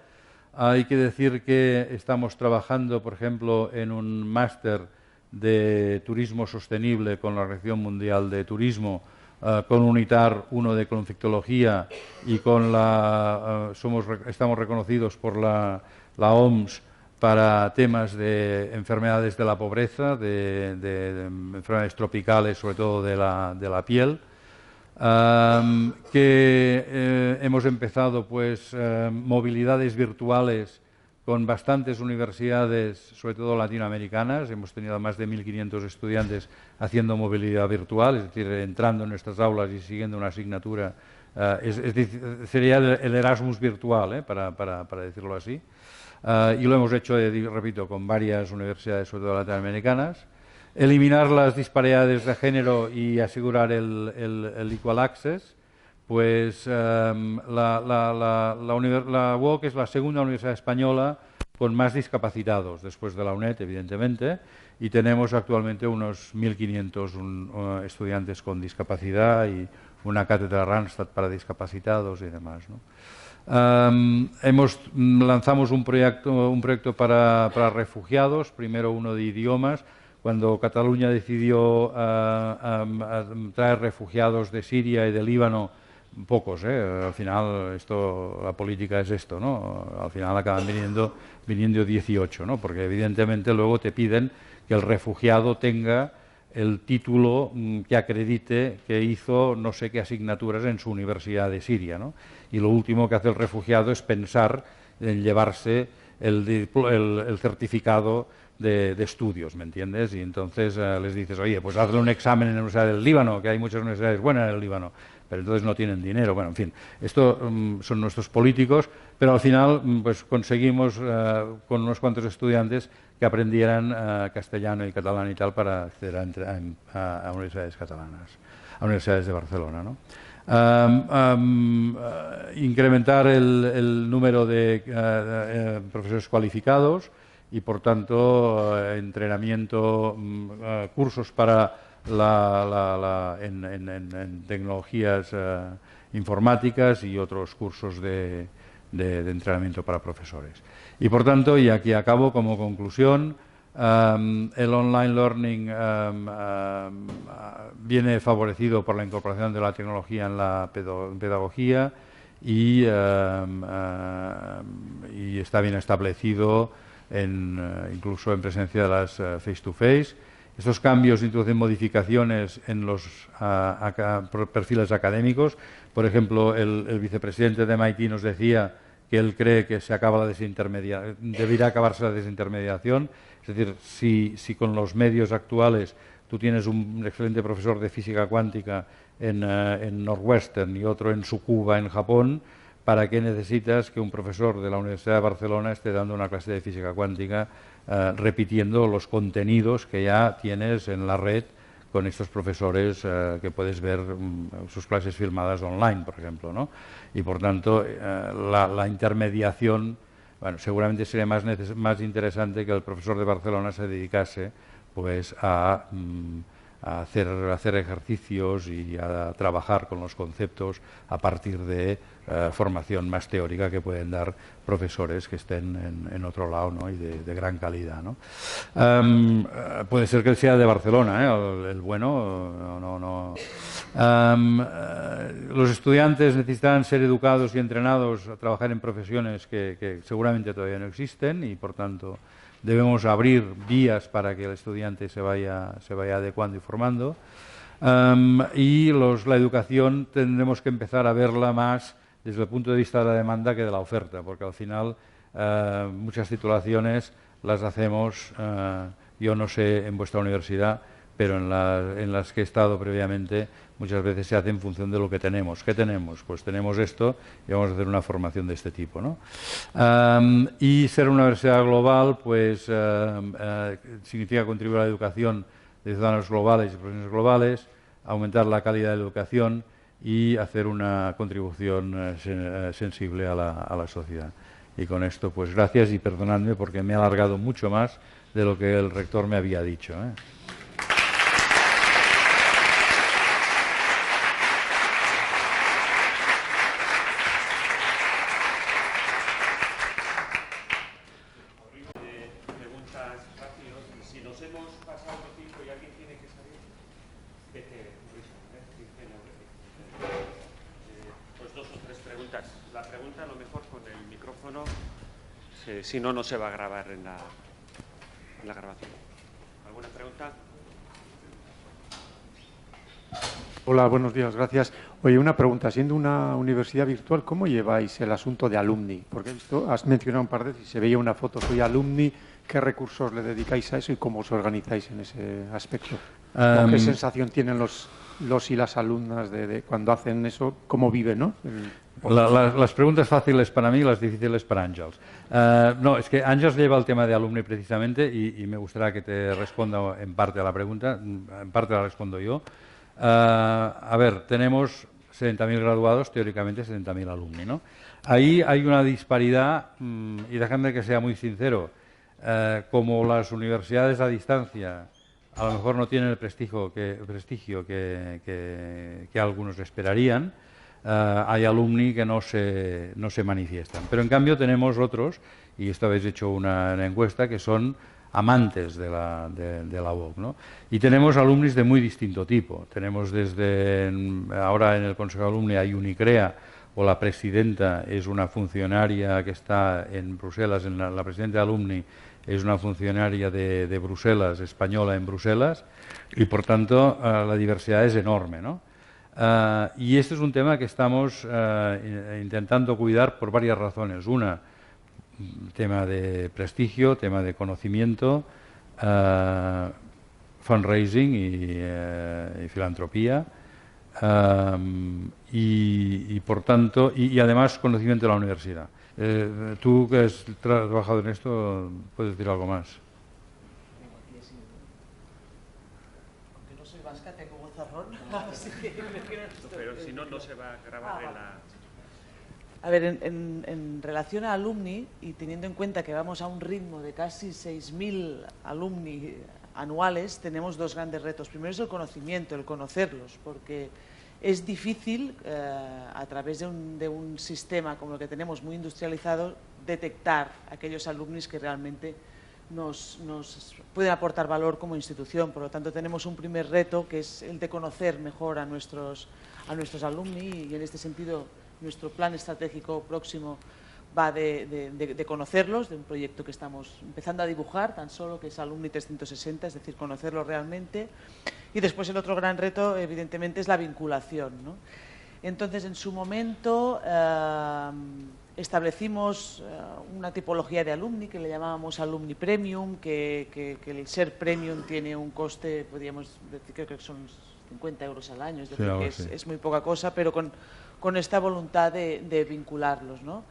Hay que decir que estamos trabajando, por ejemplo, en un máster de turismo sostenible con la Organización Mundial de Turismo, con UNITAR, uno de conflictología y estamos reconocidos por la OMS para temas de enfermedades de la pobreza, de enfermedades tropicales, sobre todo de la piel, que hemos empezado pues movilidades virtuales con bastantes universidades, sobre todo latinoamericanas. Hemos tenido más de 1.500 estudiantes haciendo movilidad virtual, es decir, entrando en nuestras aulas y siguiendo una asignatura. Sería el Erasmus virtual, para decirlo así. y lo hemos hecho, repito, con varias universidades, sobre todo latinoamericanas. Eliminar las disparidades de género y asegurar el equal access. Pues la UOC es la segunda universidad española con más discapacitados, después de la UNED, evidentemente, y tenemos actualmente unos 1.500 estudiantes con discapacidad y una cátedra Randstad para discapacitados y demás, ¿no? Lanzamos un proyecto para refugiados, primero uno de idiomas. Cuando Cataluña decidió traer refugiados de Siria y de Líbano, pocos, al final la política es esto, ¿no? Al final acaban viniendo 18, ¿no? Porque evidentemente luego te piden que el refugiado tenga el título que acredite que hizo no sé qué asignaturas en su universidad de Siria, ¿no? Y lo último que hace el refugiado es pensar en llevarse el certificado de estudios, ¿me entiendes? Y entonces les dices, oye, pues hazle un examen en la Universidad del Líbano, que hay muchas universidades buenas en el Líbano, pero entonces no tienen dinero. Bueno, en fin, esto son nuestros políticos, pero al final pues conseguimos con unos cuantos estudiantes que aprendieran castellano y catalán y tal para acceder a universidades catalanas, a universidades de Barcelona, ¿no? Incrementar el número de profesores cualificados y, por tanto, entrenamiento, cursos para en tecnologías informáticas y otros cursos de entrenamiento para profesores. Y, por tanto, y aquí acabo como conclusión, el online learning viene favorecido por la incorporación de la tecnología en la pedagogía y está bien establecido incluso en presencia de las face-to-face. Estos cambios introducen modificaciones en los perfiles académicos. Por ejemplo, el vicepresidente de MIT nos decía que él cree que debería acabarse la desintermediación. Es decir, si con los medios actuales tú tienes un excelente profesor de física cuántica en Northwestern y otro en Tsukuba, en Japón, ¿para qué necesitas que un profesor de la Universidad de Barcelona esté dando una clase de física cuántica repitiendo los contenidos que ya tienes en la red con estos profesores que puedes ver sus clases filmadas online, por ejemplo, ¿no? Y por tanto, la intermediación, bueno, seguramente sería más interesante que el profesor de Barcelona se dedicase pues a hacer ejercicios y a trabajar con los conceptos a partir de formación más teórica que pueden dar profesores que estén en otro lado, ¿no? Y de gran calidad, ¿no? Puede ser que sea de Barcelona, el bueno, no. Los estudiantes necesitan ser educados y entrenados a trabajar en profesiones que seguramente todavía no existen y, por tanto, debemos abrir vías para que el estudiante se vaya adecuando y formando. Y la educación tendremos que empezar a verla más desde el punto de vista de la demanda que de la oferta, porque al final muchas titulaciones las hacemos, yo no sé en vuestra universidad, pero en las que he estado previamente muchas veces se hace en función de lo que tenemos. ¿Qué tenemos? Pues tenemos esto y vamos a hacer una formación de este tipo, ¿no? Y ser una universidad global pues significa contribuir a la educación de ciudadanos globales y profesionales globales, aumentar la calidad de la educación y hacer una contribución sensible a la sociedad. Y con esto, pues gracias y perdonadme porque me he alargado mucho más de lo que el rector me había dicho, ¿eh? La pregunta a lo mejor con el micrófono, si no, no se va a grabar en la grabación. ¿Alguna pregunta? Hola, buenos días, gracias. Oye, una pregunta. Siendo una universidad virtual, ¿cómo lleváis el asunto de alumni? Porque has mencionado un par de veces y se veía una foto, soy alumni. ¿Qué recursos le dedicáis a eso y cómo os organizáis en ese aspecto? ¿Qué sensación tienen los los y las alumnas de cuando hacen eso, cómo viven, ¿no? Las preguntas fáciles para mí, las difíciles para Ángels. No, es que Ángels lleva el tema de alumni precisamente y me gustaría que te responda en parte a la pregunta, en parte la respondo yo. A ver, tenemos 70.000 graduados, teóricamente 70.000 alumni, ¿no? Ahí hay una disparidad, y déjame que sea muy sincero, como las universidades a distancia a lo mejor no tienen el prestigio que algunos esperarían, hay alumni que no se manifiestan. Pero en cambio tenemos otros, y esto habéis hecho una encuesta, que son amantes de la UOC, ¿no? Y tenemos alumnis de muy distinto tipo. Tenemos ahora en el Consejo de Alumni hay Unicrea, o la presidenta es una funcionaria que está en Bruselas, la presidenta de Alumni es una funcionaria de Bruselas, española en Bruselas, y por tanto la diversidad es enorme, ¿no? Y este es un tema que estamos intentando cuidar por varias razones. Una, tema de prestigio, tema de conocimiento, fundraising y filantropía, y por tanto, y además conocimiento de la universidad. Tú que has trabajado en esto, ¿puedes decir algo más? Aunque no soy vasca, tengo vozarrón, así que prefiero esto. Pero si no, no se va a grabar en la... A ver, en relación a alumni, y teniendo en cuenta que vamos a un ritmo de casi 6.000 alumni anuales, tenemos dos grandes retos. Primero es el conocimiento, el conocerlos, porque es difícil, a través de un sistema como el que tenemos muy industrializado, detectar aquellos alumnis que realmente nos pueden aportar valor como institución. Por lo tanto, tenemos un primer reto, que es el de conocer mejor a nuestros alumni, y en este sentido nuestro plan estratégico próximo va de conocerlos, de un proyecto que estamos empezando a dibujar, tan solo, que es Alumni 360, es decir, conocerlos realmente. Y después el otro gran reto, evidentemente, es la vinculación, ¿no? Entonces, en su momento establecimos una tipología de alumni que le llamábamos Alumni Premium, que el ser Premium tiene un coste, podríamos decir, creo que son 50 euros al año, es decir, que es muy poca cosa, pero con esta voluntad de vincularlos, ¿no?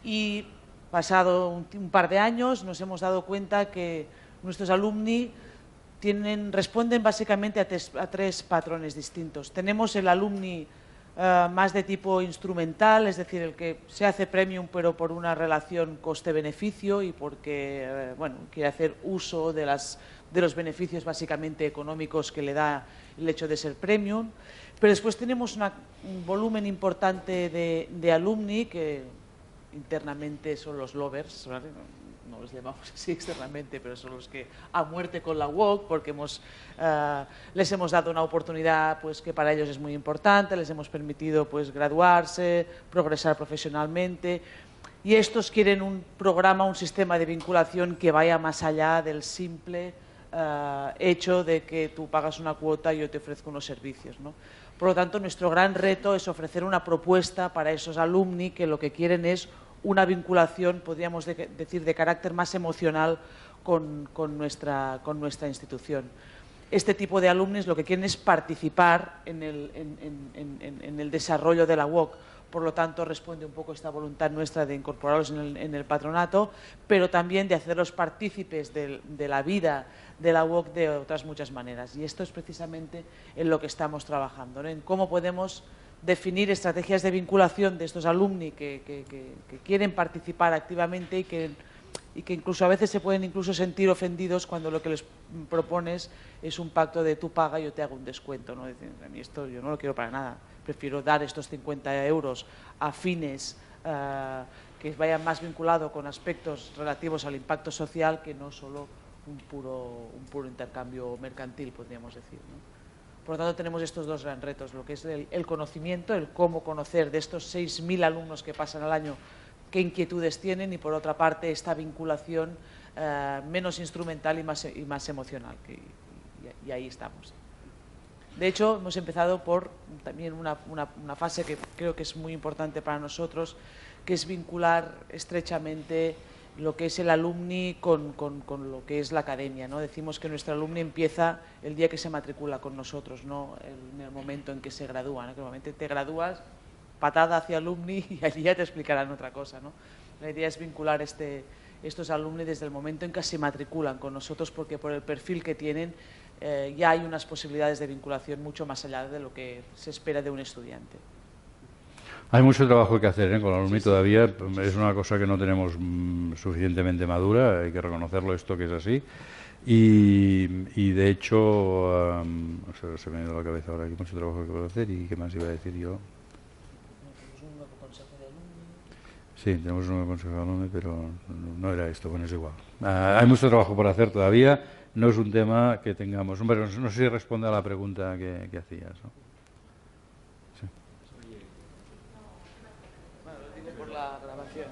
Y pasado un par de años nos hemos dado cuenta que nuestros alumni responden básicamente a tres patrones distintos. Tenemos el alumni más de tipo instrumental, es decir, el que se hace premium pero por una relación coste-beneficio y porque quiere hacer uso de los beneficios básicamente económicos que le da el hecho de ser premium. Pero después tenemos un volumen importante de alumni que internamente son los lovers, ¿vale? No los llamamos así externamente, pero son los que a muerte con la UOC, porque les hemos dado una oportunidad pues, que para ellos es muy importante, les hemos permitido pues, graduarse, progresar profesionalmente, y estos quieren un programa, un sistema de vinculación que vaya más allá del simple hecho de que tú pagas una cuota y yo te ofrezco unos servicios, ¿no? Por lo tanto, nuestro gran reto es ofrecer una propuesta para esos alumni que lo que quieren es una vinculación, podríamos decir, de carácter más emocional con nuestra institución. Este tipo de alumnos lo que quieren es participar en el desarrollo de la UOC. Por lo tanto, responde un poco esta voluntad nuestra de incorporarlos en el patronato, pero también de hacerlos partícipes de la vida de la UOC de otras muchas maneras. Y esto es precisamente en lo que estamos trabajando, ¿no? En cómo podemos definir estrategias de vinculación de estos alumni que quieren participar activamente y que incluso a veces se pueden incluso sentir ofendidos cuando lo que les propones es un pacto de tú paga y yo te hago un descuento, ¿no? Dicen, a mí esto yo no lo quiero para nada, prefiero dar estos 50 euros a fines que vayan más vinculados con aspectos relativos al impacto social que no solo un puro intercambio mercantil, podríamos decir, ¿no? Por lo tanto, tenemos estos dos gran retos, lo que es el conocimiento, el cómo conocer de estos 6.000 alumnos que pasan al año qué inquietudes tienen, y por otra parte esta vinculación menos instrumental y más emocional, y ahí estamos. De hecho, hemos empezado por también una fase que creo que es muy importante para nosotros, que es vincular estrechamente lo que es el alumni con lo que es la academia, ¿no? Decimos que nuestro alumni empieza el día que se matricula con nosotros, no en el momento en que se gradúa, ¿no? Que normalmente te gradúas, patada hacia alumni y allí ya te explicarán otra cosa, ¿no? La idea es vincular estos alumni desde el momento en que se matriculan con nosotros, porque por el perfil que tienen ya hay unas posibilidades de vinculación mucho más allá de lo que se espera de un estudiante. Hay mucho trabajo que hacer con el alumni todavía, es una cosa que no tenemos suficientemente madura, hay que reconocerlo esto que es así. Y de hecho, se me ha ido la cabeza ahora, hay mucho trabajo que hacer. ¿Y qué más iba a decir yo? Tenemos un nuevo consejo de alumni. Sí, tenemos un nuevo consejo de alumni, pero no era esto, bueno, es igual. Hay mucho trabajo por hacer todavía, no es un tema que tengamos. Hombre, no sé si responde a la pregunta que hacías, ¿no? Sí. Bueno, lo digo por la grabación.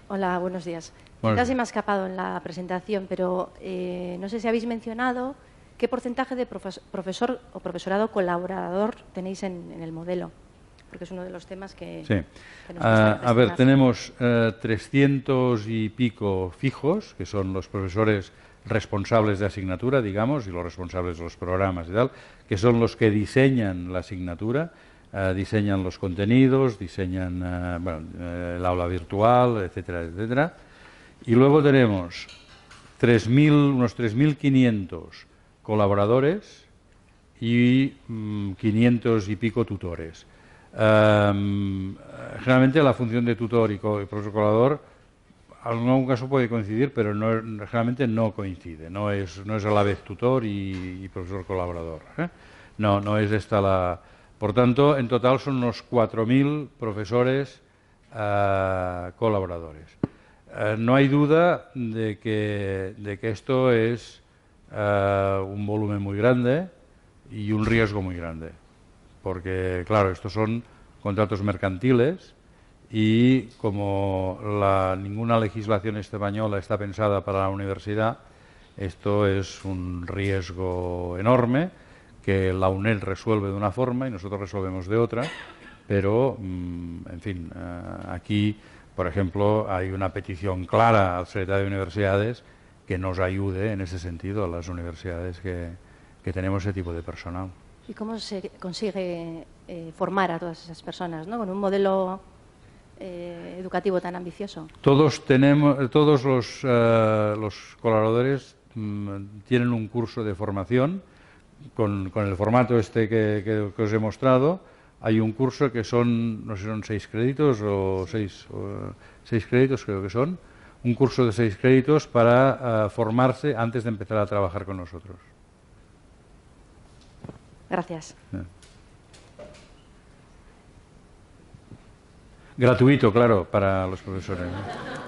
Hola, buenos días. Buenos Casi días. me ha escapado en la presentación, pero no sé si habéis mencionado qué porcentaje de profesor o profesorado colaborador tenéis en el modelo, porque es uno de los temas que... Sí. que nos gustaría A ver, destacar. tenemos 300 y pico fijos, que son los profesores responsables de asignatura, digamos, y los responsables de los programas y tal, que son los que diseñan la asignatura, diseñan los contenidos, diseñan el aula virtual, etcétera, etcétera. Y luego tenemos unos 3.500 colaboradores y 500 y pico tutores. Generalmente la función de tutor y profesor colaborador en algún caso puede coincidir, pero generalmente no coincide, no es a la vez tutor y profesor colaborador, ¿eh? No es esta la... Por tanto, en total son unos 4.000 profesores colaboradores. No hay duda de que esto es un volumen muy grande y un riesgo muy grande, porque, claro, estos son contratos mercantiles y como ninguna legislación española está pensada para la universidad, esto es un riesgo enorme que la UNED resuelve de una forma y nosotros resolvemos de otra, pero, en fin, aquí, por ejemplo, hay una petición clara al secretario de Universidades que nos ayude en ese sentido a las universidades que tenemos ese tipo de personal. ¿Y cómo se consigue formar a todas esas personas, ¿no? Con un modelo educativo tan ambicioso? Todos los colaboradores tienen un curso de formación con el formato este que os he mostrado. Hay un curso que son, no sé si son 6 créditos o 6 créditos creo que son, un curso de 6 créditos para formarse antes de empezar a trabajar con nosotros. Gracias. Gratuito, claro, para los profesores, ¿no?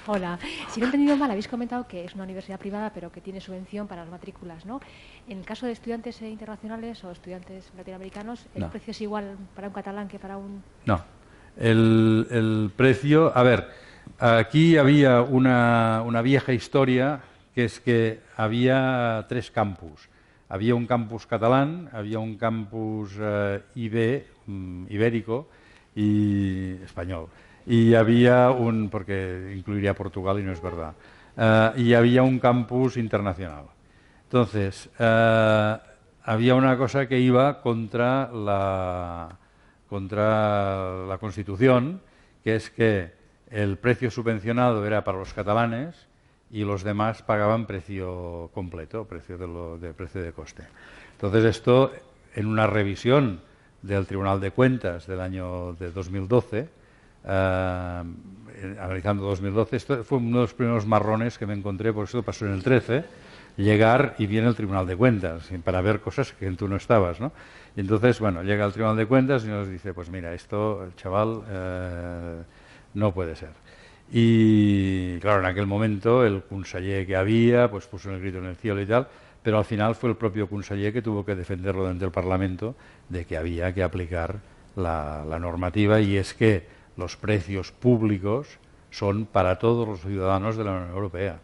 Hola. Si no he entendido mal, habéis comentado que es una universidad privada, pero que tiene subvención para las matrículas, ¿no? En el caso de estudiantes internacionales o estudiantes latinoamericanos, ¿el precio es igual para un catalán que para un...? No. El precio... A ver, aquí había una vieja historia, que es que había 3 campus. Había un campus catalán, había un campus ibérico y español. Y había porque incluiría Portugal y no es verdad, y había un campus internacional. Entonces, había una cosa que iba contra la Constitución, que es que el precio subvencionado era para los catalanes y los demás pagaban precio completo, precio de coste. Entonces, esto, en una revisión del Tribunal de Cuentas del año de 2012, analizando 2012, esto fue uno de los primeros marrones que me encontré, por eso pasó en el 13, llegar y viene el Tribunal de Cuentas para ver cosas que tú no estabas, ¿no? Y entonces, bueno, llega el Tribunal de Cuentas y nos dice, pues mira, esto, el chaval, no puede ser. Y claro, en aquel momento el conseller que había pues puso el grito en el cielo y tal, pero al final fue el propio conseller que tuvo que defenderlo dentro del Parlamento de que había que aplicar la normativa, y es que los precios públicos son para todos los ciudadanos de la Unión Europea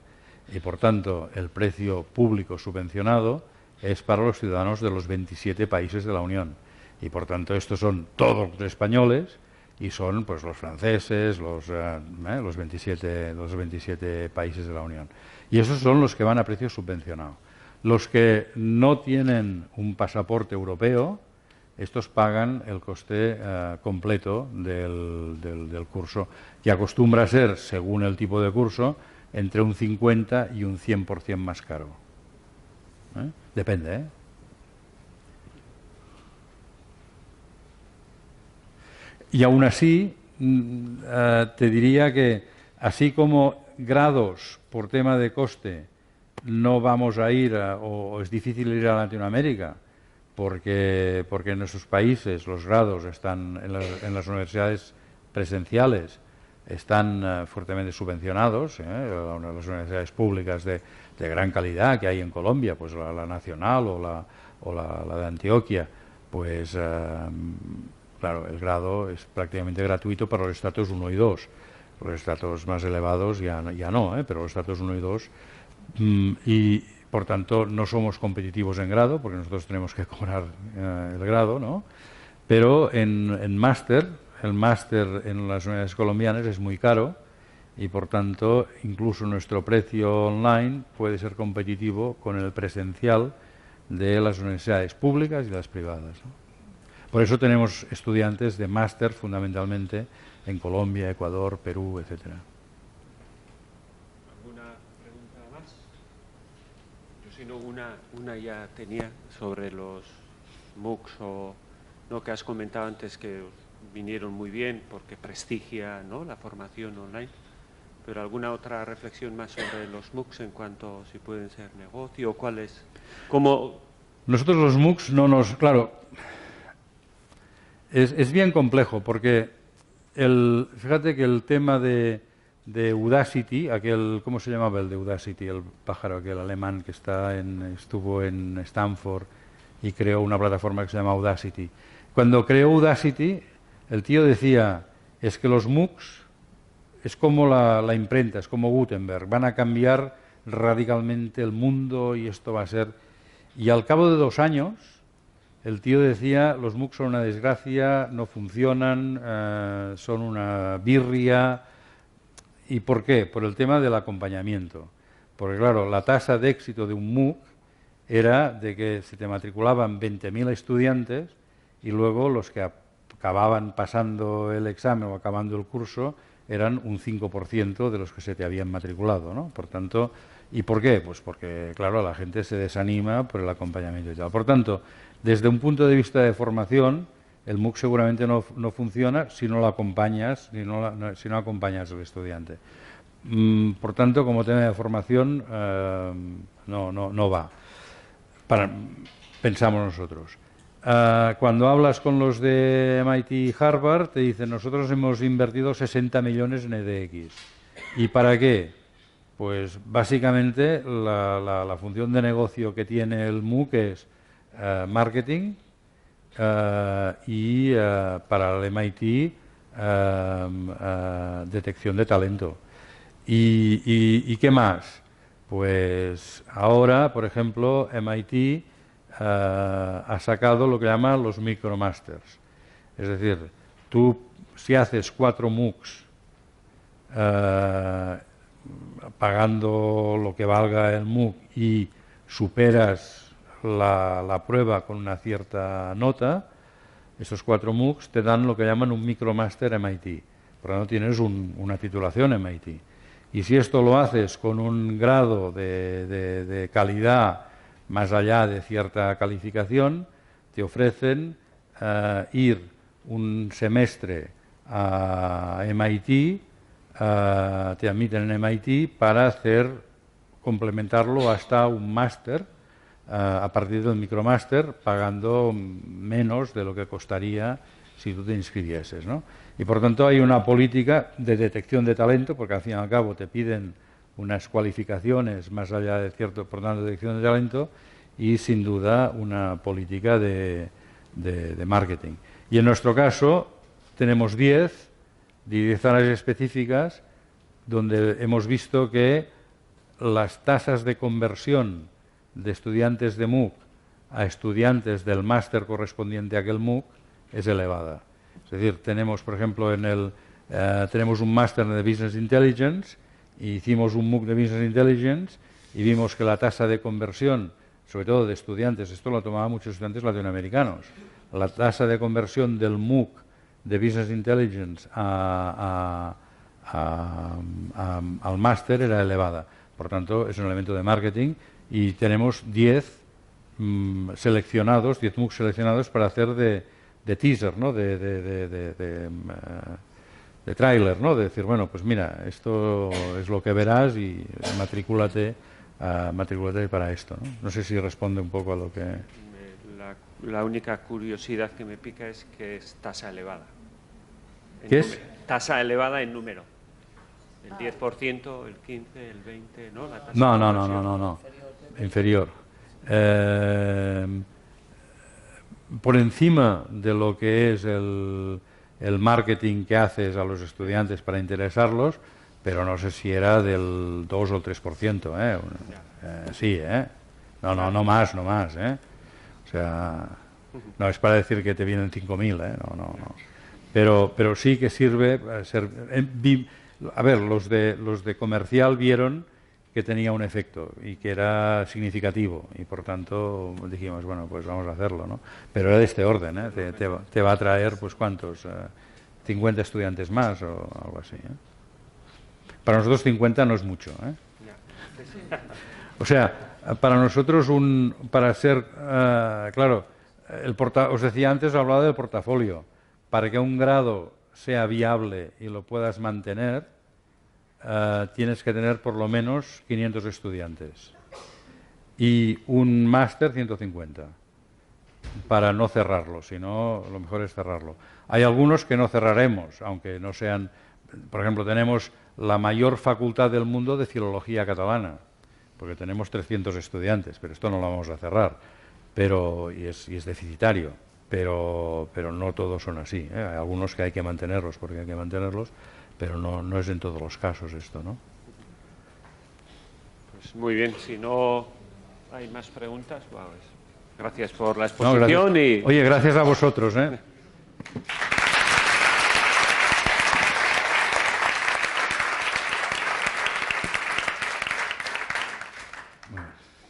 y por tanto el precio público subvencionado es para los ciudadanos de los 27 países de la Unión. Y por tanto estos son todos los españoles y son pues los franceses, los 27 países de la Unión. Y esos son los que van a precio subvencionado. Los que no tienen un pasaporte europeo, estos pagan el coste completo del curso, que acostumbra a ser, según el tipo de curso, entre un 50 y un 100% más caro. Depende, ¿eh? Y aún así, te diría que, así como grados por tema de coste no vamos a ir, o es difícil ir a Latinoamérica, porque en nuestros países los grados están en las universidades presenciales están fuertemente subvencionados, las universidades públicas de gran calidad que hay en Colombia, pues la Nacional o la de Antioquia, pues claro, el grado es prácticamente gratuito para los estratos 1 y 2. Los estratos más elevados ya no, pero los estratos 1 y 2, y por tanto no somos competitivos en grado, porque nosotros tenemos que cobrar el grado, ¿no? Pero en máster, el máster en las universidades colombianas es muy caro y por tanto incluso nuestro precio online puede ser competitivo con el presencial de las universidades públicas y las privadas, ¿no? Por eso tenemos estudiantes de máster fundamentalmente en Colombia, Ecuador, Perú, etcétera. ¿Alguna pregunta más? Yo si no, una ya tenía sobre los MOOCs que has comentado antes, que vinieron muy bien porque prestigia, ¿no?, la formación online. Pero ¿alguna otra reflexión más sobre los MOOCs en cuanto si pueden ser negocio o cuál es? ¿Cómo? Nosotros los MOOCs no nos... Claro, es bien complejo porque fíjate que el tema de Udacity, ¿cómo se llamaba el de Udacity? El pájaro aquel alemán que estuvo en Stanford y creó una plataforma que se llama Udacity. Cuando creó Udacity, el tío decía, es que los MOOCs es como la imprenta, es como Gutenberg, van a cambiar radicalmente el mundo y esto va a ser... Y al cabo de 2 años, el tío decía, los MOOCs son una desgracia, no funcionan, son una birria. ¿Y por qué? Por el tema del acompañamiento. Porque claro, la tasa de éxito de un MOOC era de que se te matriculaban 20.000 estudiantes y luego los que acababan pasando el examen o acabando el curso eran un 5% de los que se te habían matriculado, ¿no? Por tanto, ¿y por qué? Pues porque, claro, la gente se desanima por el acompañamiento y tal. Por tanto, desde un punto de vista de formación, el MOOC seguramente no funciona si no lo acompañas, si no acompañas al estudiante. Por tanto, como tema de formación, no va. Pensamos nosotros. Cuando hablas con los de MIT y Harvard, te dicen, nosotros hemos invertido 60 millones en EDX. ¿Y para qué? Pues básicamente la función de negocio que tiene el MOOC es marketing y para el MIT detección de talento. ¿Y qué más? Pues ahora, por ejemplo, MIT ha sacado lo que llaman los micromasters. Es decir, tú si haces 4 MOOCs pagando lo que valga el MOOC y superas la prueba con una cierta nota, esos 4 MOOCs te dan lo que llaman un micromaster MIT. Por lo tanto, tienes una titulación MIT. Y si esto lo haces con un grado de calidad más allá de cierta calificación, te ofrecen ir un semestre a MIT, te admiten en MIT para complementarlo hasta un máster a partir del micromáster, pagando menos de lo que costaría si tú te inscribieses, ¿no? Y por tanto hay una política de detección de talento, porque al fin y al cabo te piden unas cualificaciones más allá de cierto, por tanto, detección de talento, y sin duda una política de marketing. Y en nuestro caso tenemos 10 áreas específicas donde hemos visto que las tasas de conversión de estudiantes de MOOC a estudiantes del máster correspondiente a aquel MOOC es elevada. Es decir, tenemos, por ejemplo, tenemos un máster de Business Intelligence y hicimos un MOOC de Business Intelligence y vimos que la tasa de conversión, sobre todo de estudiantes, esto lo tomaban muchos estudiantes latinoamericanos, la tasa de conversión del MOOC de Business Intelligence al máster era elevada. Por tanto, es un elemento de marketing y tenemos 10 seleccionados, 10 MOOC seleccionados para hacer de teaser, ¿no? de tráiler, ¿no? De decir, bueno, pues mira, esto es lo que verás y matricúlate para esto, ¿no? No sé si responde un poco a lo que... La única curiosidad que me pica es que es tasa elevada. ¿Qué es? Tasa elevada en número. El 10%, el 15%, el 20%, ¿no? La tasa No. Inferior. Por encima de lo que es el marketing que haces a los estudiantes para interesarlos, pero no sé si era del 2 o el 3%, ¿eh? Sí, ¿eh? No más, ¿eh? O sea, no es para decir que te vienen 5.000, ¿eh? No. Pero sí que sirve para ser... A ver, los de comercial vieron que tenía un efecto y que era significativo y por tanto dijimos, bueno, pues vamos a hacerlo, ¿no? Pero era de este orden, ¿eh? Te va a traer, pues, ¿cuántos? 50 estudiantes más o algo así, ¿eh? Para nosotros 50 no es mucho, ¿eh? O sea, para nosotros claro, os decía antes, hablaba del portafolio. Para que un grado sea viable y lo puedas mantener, tienes que tener por lo menos 500 estudiantes y un máster 150 para no cerrarlo, si no, lo mejor es cerrarlo. Hay algunos que no cerraremos, aunque no sean... Por ejemplo, tenemos la mayor facultad del mundo de filología catalana, porque tenemos 300 estudiantes, pero esto no lo vamos a cerrar, y es deficitario, pero no todos son así, ¿eh? Hay algunos que hay que mantenerlos porque hay que mantenerlos, pero no es en todos los casos esto, ¿no? Pues muy bien, si no hay más preguntas, gracias por la exposición. Oye, gracias a vosotros, ¿eh?